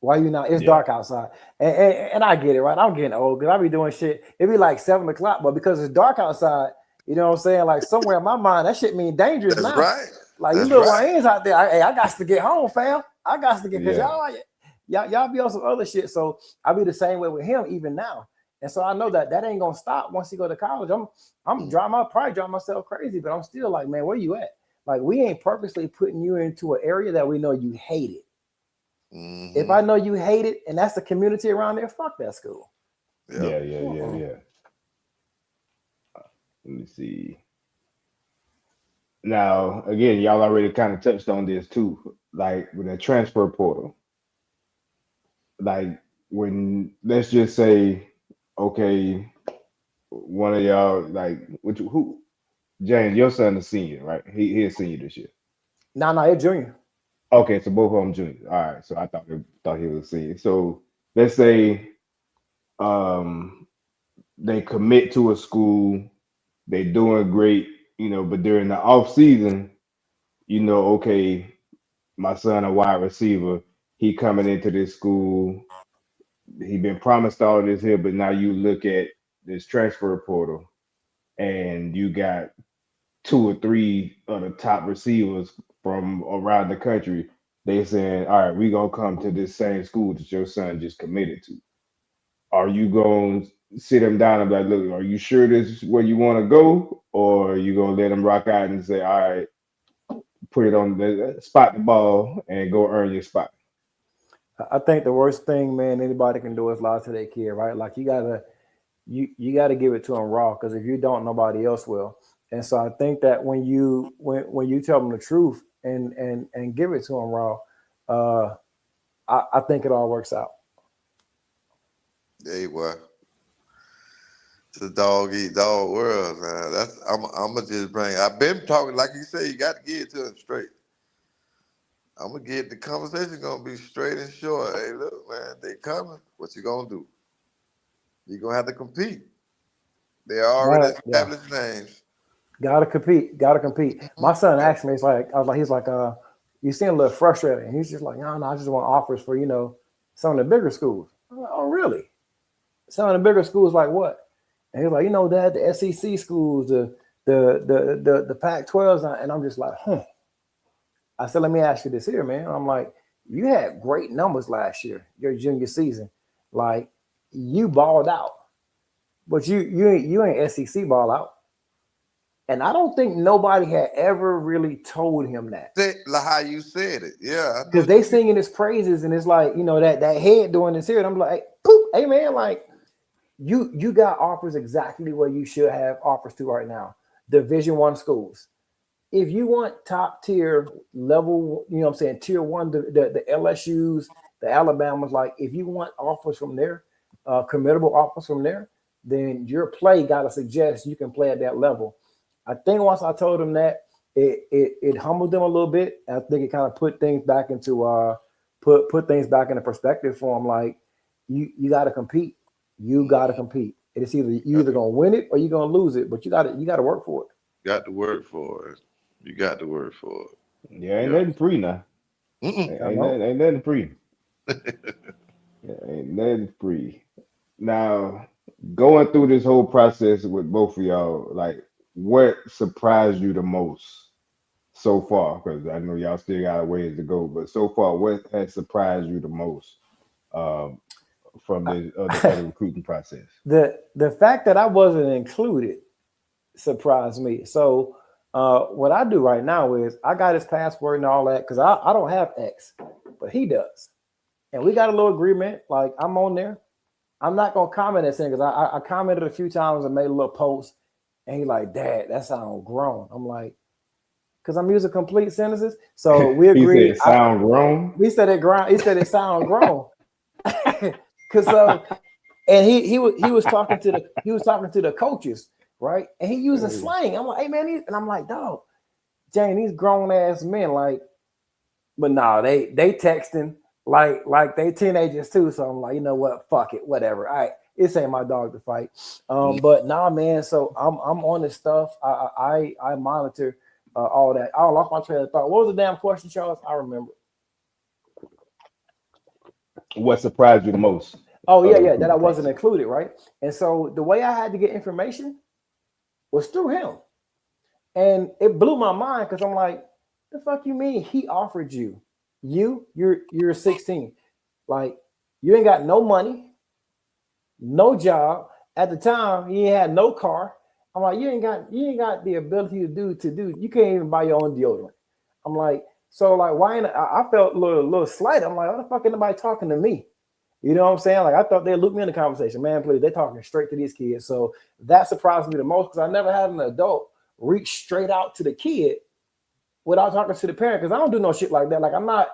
Why you not? It's yeah. dark outside. And I get it, right? I'm getting old because I be doing shit. It be like 7 o'clock, but because it's dark outside, you know what I'm saying? Like somewhere in my mind, that shit mean dangerous That's now. right. Like you That's little right. YNs out there, I got to get home, fam. I got to get because Yeah. y'all be on some other shit. So I be the same way with him even now. And so I know that ain't gonna stop once he go to college. I'm probably drive myself crazy, but I'm still like, man, where you at? Like we ain't purposely putting you into an area that we know you hate it. Mm-hmm. If I know you hate it and that's the community around there, fuck that school. Yep. Yeah. Let me see. Now, again, y'all already kind of touched on this too, like with the transfer portal. Like when let's just say, okay, one of y'all, like who James, your son is senior, right? He's senior this year. Nah, it's junior. Okay, so both of them juniors. All right, so I thought he was a senior. So let's say um they commit to a school, they doing great, but during the off season, okay, my son a wide receiver, he coming into this school, he been promised all this here, but now you look at this transfer portal and you got two or three of the top receivers from around the country. They saying, all right, we gonna come to this same school that your son just committed to. Are you going to sit him down and be like, look, are you sure this is where you want to go? Or are you going to let him rock out and say, all right, put it on the spot the ball and go earn your spot? I think the worst thing, man, anybody can do is lie to their kid, right? Like you gotta give it to them raw because if you don't, nobody else will. And so I think that when you tell them the truth and give it to them raw, I think it all works out. Hey, boy. It's a dog eat dog world, man. I'm gonna just bring. I've been talking like you say. You got to get it to them straight. I'm gonna get the conversation gonna be straight and short. Hey, look, man, they coming. What you gonna do? You gonna have to compete. They already Yeah. established names. Gotta compete. My son asked me, he's like, you seem a little frustrated. And he's just like, no, I just want offers for, some of the bigger schools. I'm like, oh, really? Some of the bigger schools like what? And he's like, Dad, the SEC schools, the Pac-12s. And I'm just like, I said, let me ask you this here, man. I'm like, you had great numbers last year, your junior season. Like, you balled out. But you ain't SEC ball out. And I don't think nobody had ever really told him that. Like how you said it. Yeah, I know Because they singing his praises and it's like, that head doing this here. And I'm like, hey, poop, hey man, like you got offers exactly where you should have offers to right now. Division I schools. If you want top tier level, tier one, the LSUs, the Alabamas, like if you want offers from there, committable offers from there, then your play got to suggest you can play at that level. I think once I told them that, it humbled them a little bit. I think it kind of put things back into put things back into perspective for them. Like you got to compete. You got to compete. It's either gonna win it or you're gonna lose it. But you got to work for it. got to work for it. You got to work for it. Yeah, ain't nothing free now. I know. Ain't nothing free. Yeah, ain't nothing free. Now, going through this whole process with both of y'all, like, what surprised you the most so far? Because I know y'all still got a ways to go, but so far, what has surprised you the most um, from the other recruiting process? The fact that I wasn't included surprised me. So what I do right now is I got his passport and all that because I don't have X, but he does. And we got a little agreement. Like I'm on there. I'm not gonna comment that thing because I commented a few times and made a little post, and he like, Dad, that sounds grown. I'm like, because I'm using complete sentences. So we He agreed. said sound grown. He said it sound grown. Cause and he was talking to the coaches, right? And he using slang. I'm like, hey man, and I'm like, dog, Jane, these grown ass men, like, but no, they texting like they teenagers too. So I'm like, you know what, fuck it, whatever. All right, this ain't my dog to fight. But nah, man. So I'm on this stuff. I monitor all that. I lost my train of thought. What was the damn question, Charles? I remember. What surprised you the most? Oh yeah, that I wasn't included, right? And so the way I had to get information was through him, and it blew my mind because I'm like, the fuck you mean he offered you? You're 16, like you ain't got no money, no job at the time. He had no car. I'm like, you ain't got the ability to do. You can't even buy your own deodorant. I'm like, so like, why? I felt a little slight. I'm like, why the fuck ain't nobody talking to me? You know what I'm saying? Like I thought they'd loop me in the conversation. Man, please, they're talking straight to these kids. So that surprised me the most because I never had an adult reach straight out to the kid without talking to the parent. Because I don't do no shit like that. Like I'm not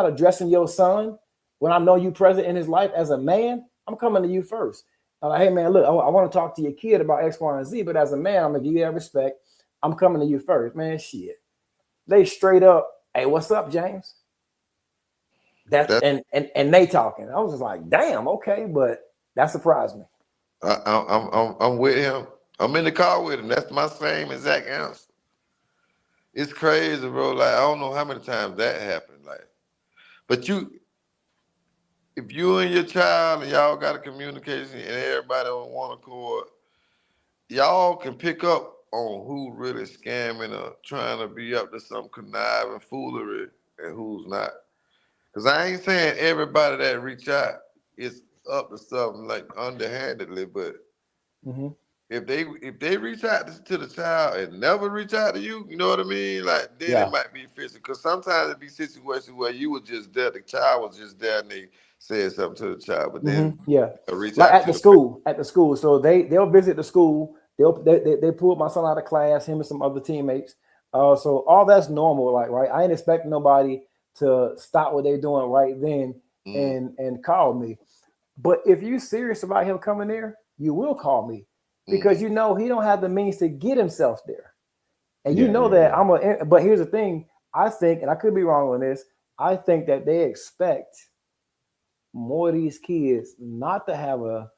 addressing your son when I know you present in his life as a man. I'm coming to you first. I'm like, hey man, look, I want to talk to your kid about X, Y, and Z, but as a man, I'm gonna give you that respect. I'm coming to you first, man. Shit. They straight up, hey, what's up, James? And they talking. I was just like, damn, okay, but that surprised me. I'm with him. I'm in the car with him. That's my same exact answer. It's crazy, bro. Like I don't know how many times that happened. Like, but if you and your child and y'all got a communication and everybody on one accord, y'all can pick up on who really scamming or trying to be up to some conniving foolery and who's not. Because I ain't saying everybody that reach out is up to something like underhandedly, but if they reach out to the child and never reach out to you, you know what I mean? Like then it might be fishy. Because sometimes it be situations where you was just there, the child was just there, and they said something to the child, but then reach like out at the school. So they'll visit the school. They pull my son out of class, him and some other teammates. So all that's normal, like right. I ain't expecting nobody to stop what they're doing right then and call me. But if you're serious about him coming there, you will call me because you know he don't have the means to get himself there. And you know that but here's the thing. I think, and I could be wrong on this, I think that they expect more of these kids not to have a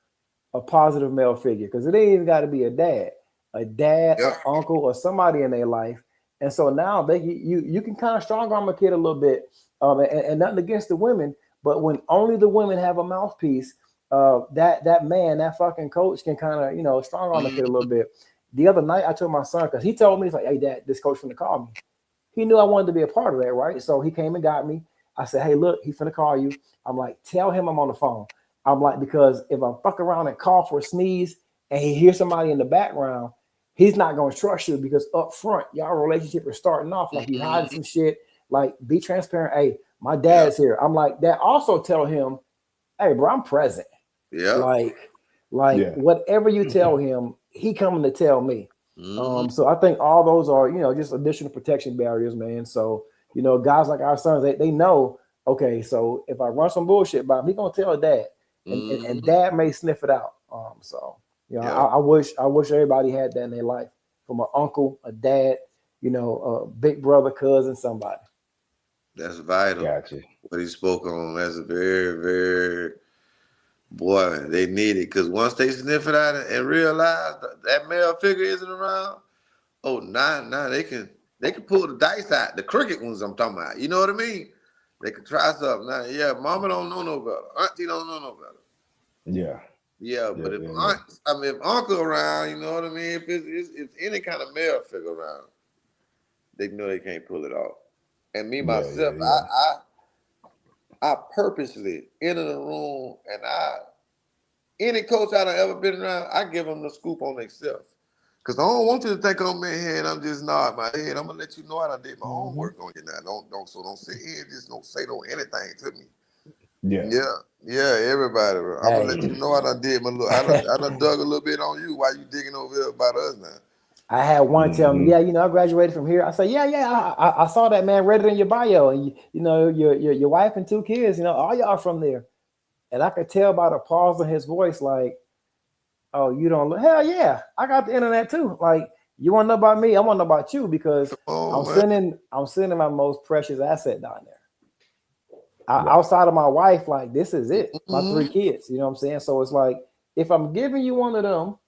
positive male figure because it ain't even got to be a dad, an uncle, or somebody in their life. And so now you can kind of strong arm a kid a little bit, and nothing against the women, but when only the women have a mouthpiece, that man, that fucking coach can kind of strong arm a kid a little bit. The other night I told my son because he told me, he's like, hey dad, this coach finna call me. He knew I wanted to be a part of that, right? So he came and got me. I said, hey, look, he finna call you. I'm like, tell him I'm on the phone. I'm like, because if I fuck around and cough or sneeze and he hears somebody in the background, he's not going to trust you because up front, y'all relationship is starting off like you hiding some shit. Like, be transparent. Hey, my dad's here. I'm like, that also tell him, hey, bro, I'm present. Yeah. Like whatever you tell him, he coming to tell me. So I think all those are, just additional protection barriers, man. So, guys like our sons, they know, okay, so if I run some bullshit by him, he going to tell dad. And dad may sniff it out. I wish everybody had that in their life, from an uncle, a dad, a big brother, cousin, somebody. That's vital. Gotcha. What he spoke on, that's very, very, boy, they need it. Because once they sniff it out and realize that male figure isn't around, now they can pull the dice out, the cricket ones I'm talking about. You know what I mean? They can try something. Now, mama don't know no better. Auntie don't know no better. Yeah, but if uncle around, you know what I mean? If it's any kind of male figure around, they know they can't pull it off. And me myself, I purposely enter the room, and any coach I've ever been around, I give them the scoop on themselves. Because I don't want you to think I'm in here and I'm just nodding my head. I'm gonna let you know I done did my homework on you now. Don't sit here and just don't say anything to me. Yeah, everybody. I'm gonna let you know I done did my look. I done dug a little bit on you while you digging over here about us now. I had one tell me, yeah, I graduated from here. I said, yeah, I saw that, man, read it in your bio, and your wife and 2 kids, all y'all from there. And I could tell by the pause in his voice, like, oh, you don't look, hell yeah, I got the internet too. Like, you want to know about me? I want to know about you, because I'm sending my most precious asset down there. Outside of my wife, like, this is it. My 3 kids, you know what I'm saying? So it's like, if I'm giving you one of them,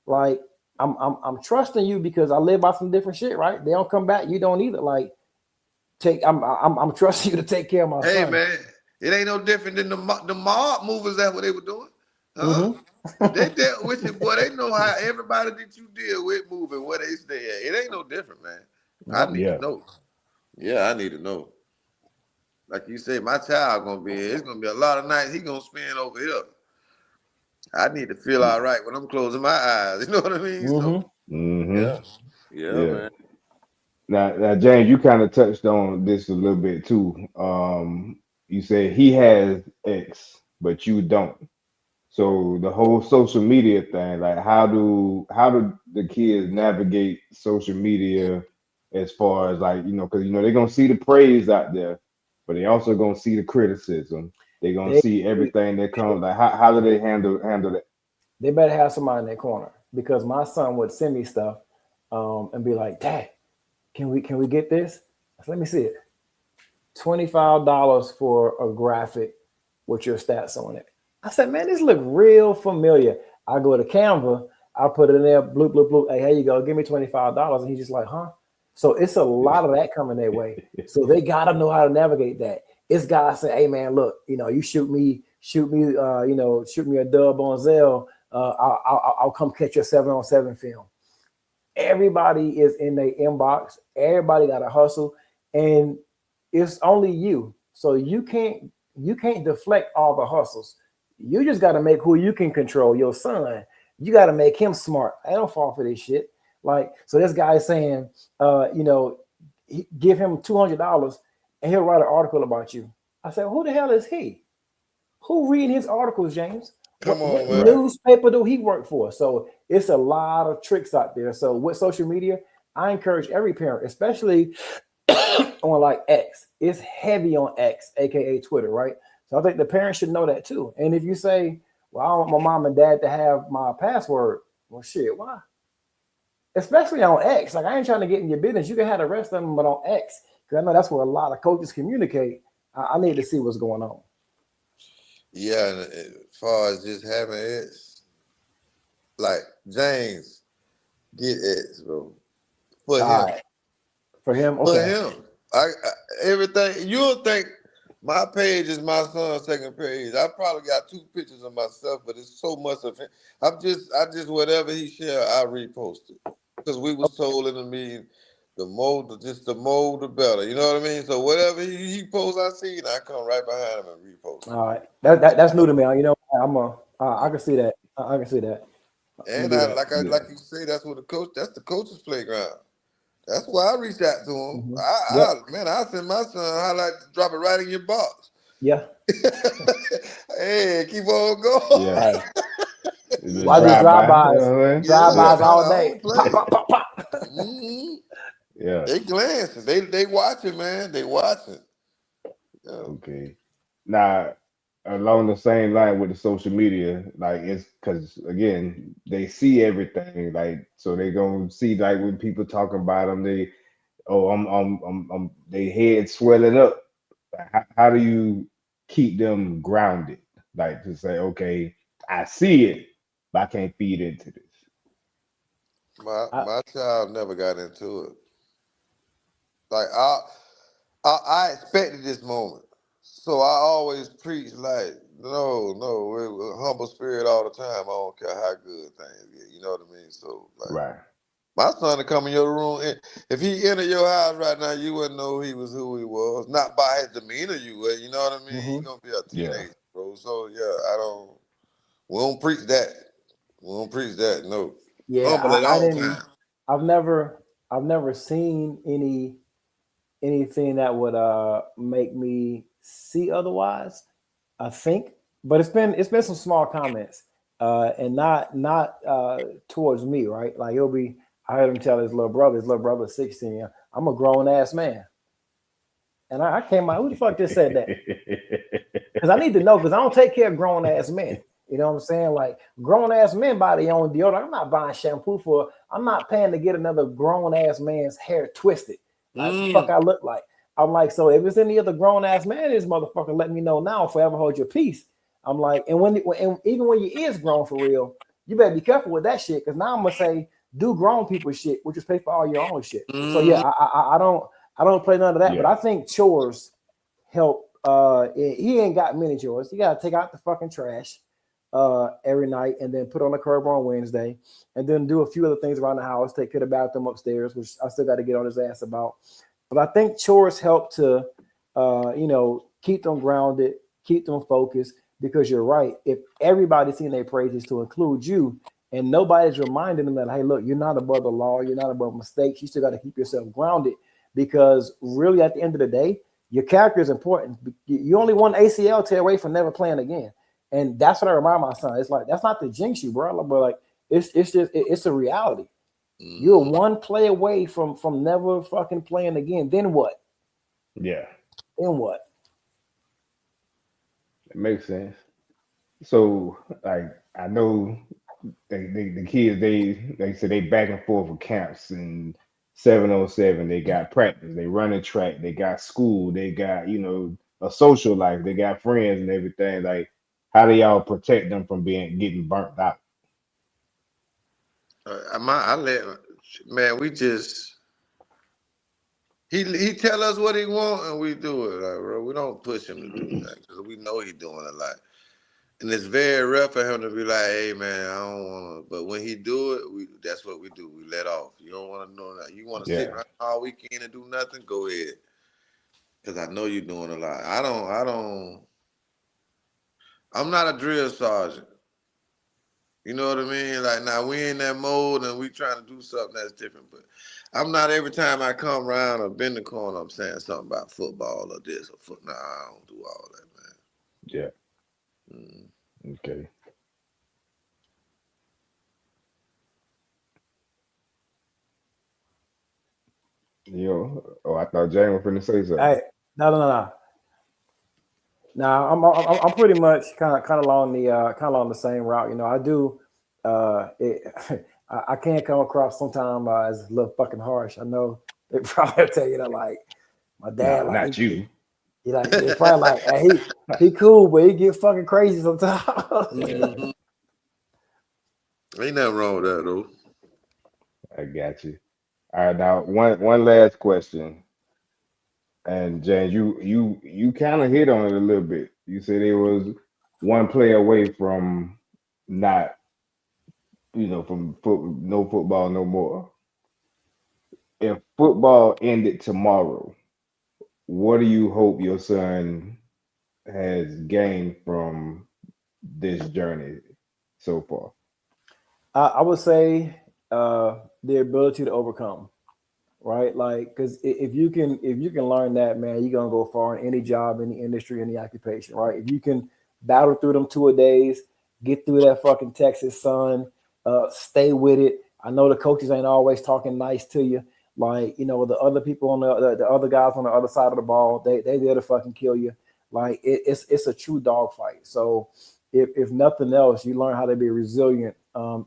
like, I'm trusting you because I live by some different shit, right? They don't come back, you don't either. Like, I'm trusting you to take care of my son. Hey man, it ain't no different than the mob movers. That's what they were doing. They dealt with it, boy. They know how everybody that you deal with moving, where they stay at. It ain't no different, man. I need to know. Yeah, I need to know. Like you said, my child gonna be here. It's gonna be a lot of nights he gonna spend over here. I need to feel all right when I'm closing my eyes. You know what I mean? So, yeah, man. Now, James, you kind of touched on this a little bit too. You said he has X, but you don't. So the whole social media thing, like, how do the kids navigate social media, as far as, like, because they're gonna see the praise out there, but they also gonna see the criticism. They're gonna see everything that comes. Like, how do they handle that? They better have somebody in their corner, because my son would send me stuff and be like, Dad, can we get this? I said, let me see it. $25 for a graphic with your stats on it. I said, man, this look real familiar. I go to Canva, I put it in there, bloop, bloop, bloop. Hey, here you go. Give me $25. And he's just like, huh? So it's a lot of that coming their way. So they got to know how to navigate that. It's guys say, hey, man, look, you shoot me, shoot me a dub on Zelle. I'll come catch your 7-on-7 film. Everybody is in their inbox. Everybody got to hustle, and it's only you. So you can't deflect all the hustles. You just got to make who you can control, your son. You got to make him smart. I don't fall for this shit. Like, so this guy is saying, give him $200 and he'll write an article about you. I said, who the hell is he? Who reading his articles, James? What newspaper do he work for? So it's a lot of tricks out there. So with social media, I encourage every parent, especially on like X. It's heavy on X, aka Twitter, right? So I think the parents should know that too. And if you say, well, I want my mom and dad to have my password, well, shit, why? Especially on X. Like, I ain't trying to get in your business. You can have the rest of them, but on X, because I know that's where a lot of coaches communicate. I need to see what's going on. Yeah, and as far as just having X, like, James, get X, bro. For him. Right. For him? Okay. For him. I everything, you'll think my page is my son's second page. I probably got 2 pictures of myself, but it's so much of him. I just whatever he share, I repost it. Because we was told in the meeting, the more the better. You know what I mean? So whatever he posts, I see, and I come right behind him and repost it. All right. That's new to me. I can see that. I can see that. And like you say, that's the coach's playground. That's why I reached out to him. I send my son highlight, drop it right in your box. Yeah. Hey, keep on going. Yeah. Why do drive-bys all day? Pop, pop, pop, pop. Yeah. They glancing. They watching, man. They watching. Yeah. Okay. Now, along the same line with the social media, like, it's because, again, they see everything, like, so they gonna see, like, when people talking about them, they head swelling up. How do you keep them grounded? Like, to say, okay, I see it, but I can't feed into this. My child never got into it. Like, I expected this moment. So I always preach, like, no, humble spirit all the time. I don't care how good things get. You know what I mean? So, like, Right. My son to come in your room, if he entered your house right now, you wouldn't know who he was. Not by his demeanor, you would. You know what I mean? He's gonna be a teenager, bro. So yeah, we don't preach that. We don't preach that. No. Yeah, humble at all times. I've never seen anything that would make me see otherwise, I think. But it's been some small comments and not towards me, right? Like, I heard him tell his little brother 16, I'm a grown ass man. And I came out, who the fuck just said that? Because I need to know, because I don't take care of grown ass men. You know what I'm saying? Like grown ass men buy their own deodorant. I'm not buying shampoo for. I'm not paying to get another grown ass man's hair twisted. Like the fuck I look like. I'm like, so if it's any other grown ass man, this motherfucker, let me know now. Forever hold your peace. I'm like, and even when you is grown for real, you better be careful with that shit. Because now I'm gonna say, do grown people shit, which is pay for all your own shit. So yeah, I don't play none of that. Yeah. But I think chores help. He ain't got many chores. You gotta take out the fucking trash every night and then put on the curb on Wednesday and then do a few other things around the house, take care of the bathroom upstairs, which I still got to get on his ass about. But I think chores help to keep them grounded, keep them focused, because you're right. If everybody's seeing their praises to include you and nobody's reminding them that, hey, look, you're not above the law, you're not above mistakes, you still got to keep yourself grounded, because really at the end of the day, your character is important. You only one ACL tear away from never playing again. And that's what I remind my son. It's like, that's not to jinx you, bro. But like, it's a reality. You're one play away from never fucking playing again. Then what? Yeah. Then what? It makes sense. So, like, I know the kids, they said they back and forth with camps and 707. They got practice, they running track, they got school, they got a social life, they got friends and everything. Like, how do y'all protect them from getting burnt out? Man, we just he tell us what he want and we do it. Like, bro, we don't push him to do that because we know he's doing a lot. And it's very rare for him to be like, hey, man, I don't want to. But when he do it, that's what we do. We let off. You don't want to know that. You want to sit around all weekend and do nothing? Go ahead. Because I know you're doing a lot. I'm not a drill sergeant. You know what I mean? Like, now we in that mode and we trying to do something that's different. But I'm not every time I come around or bend the corner, I'm saying something about football or this or foot. Nah, I don't do all that, man. Yeah. Okay. I thought Jane was finna say something. Hey, no. Now I'm pretty much kind of along the same route. I do. I can't come across sometimes as a little fucking harsh. I know they probably tell you that, like my dad, like not you. He like they probably like, hey, he cool, but he get fucking crazy sometimes. Mm-hmm. Ain't nothing wrong with that though. I got you. All right, now one last question. And James, you kind of hit on it a little bit. You said it was one play away from not, from no football no more. If football ended tomorrow, what do you hope your son has gained from this journey so far? I would say the ability to overcome. Right, like, because if you can learn that, man, you're gonna go far in any job, any industry, any occupation. Right, if you can battle through them 2 days, get through that fucking Texas sun, stay with it. I know the coaches ain't always talking nice to you, like the other people on the other guys on the other side of the ball, they there to fucking kill you. Like it's a true dog fight. So if nothing else, you learn how to be resilient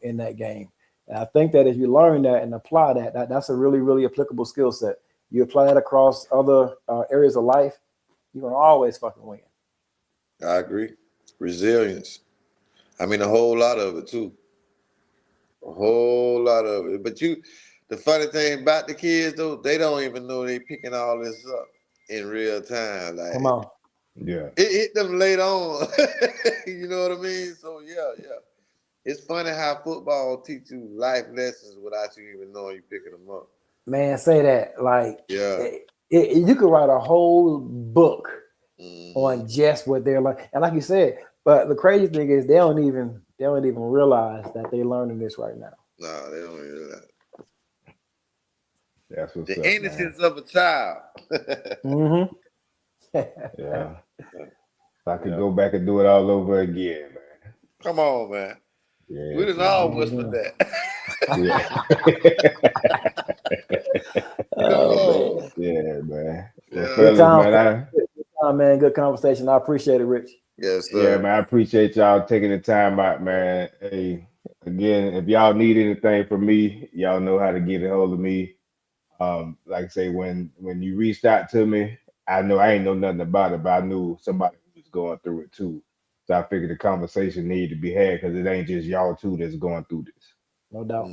in that game. And I think that if you learn that and apply that's a really, really applicable skill set. You apply that across other areas of life, you're going to always fucking win. I agree. Resilience. I mean, a whole lot of it, too. A whole lot of it. But the funny thing about the kids, though, they don't even know they picking all this up in real time. Like, come on. Yeah. It hit them later on. You know what I mean? So, yeah. It's funny how football teach you life lessons without you even knowing you picking them up. Man, say that. Like, Yeah. You could write a whole book on just what they're learning. And like you said, but the crazy thing is they don't even realize that they're learning this right now. No, they don't even realize. That's what's the up, innocence of a child. Mm-hmm. Yeah. If I could go back and do it all over again, man. Come on, man. Yeah, We didn't all whisper that. Oh, man. yeah, man. Well, Yeah. Good fellas, time, man, good time, man. Good conversation. I appreciate it, Rich. Yes, yeah, sir. man, I appreciate y'all taking the time out, man. Hey, again, if y'all need anything from me, y'all know how to get a hold of me. Like I say, when you reached out to me, I know I ain't know nothing about it, but I knew somebody who was going through it too. So I figured the conversation needed to be had because it ain't just y'all two that's going through this. No doubt.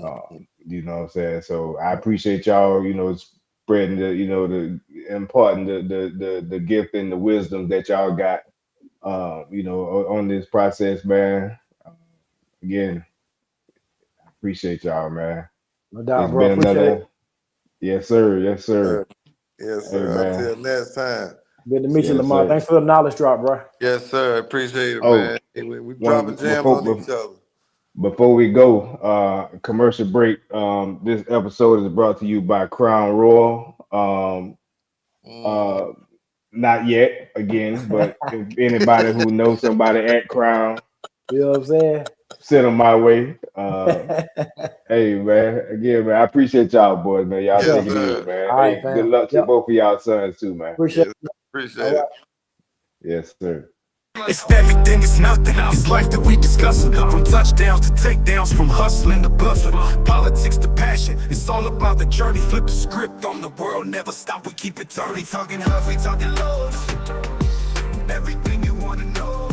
You know what I'm saying? So I appreciate y'all, spreading the imparting the gift and the wisdom that y'all got, on this process, man. Again, appreciate y'all, man. No doubt, It's bro. been Appreciate it. another, yes, sir, yes, sir. Yes, Hey, sir. man, Until next time. Good to meet you, yes, Lamar. sir. Thanks for the knowledge drop, bro. Yes, sir. Appreciate it, man. Oh, Hey, we dropping one gems on each other. before we go, commercial break. This episode is brought to you by Crown Royal. Mm. Uh, Not yet, again, but if anybody who knows somebody at Crown, You know what I'm saying? send them my way. Hey, man, again, man, I appreciate y'all, boys, man. Y'all Sure. take Yes, it easy, sir. man. All right, Hey, good fam. luck to Yep. both of y'all sons too, man. Appreciate Yes, it. appreciate All right. it. Yes, sir. It's everything, it's nothing. It's life that we discussing. From touchdowns to takedowns, from hustling to bluffing. Politics to passion. It's all about the journey. Flip the script on the world. Never stop, we keep it dirty. Talking love, we talking love. Everything you wanna know.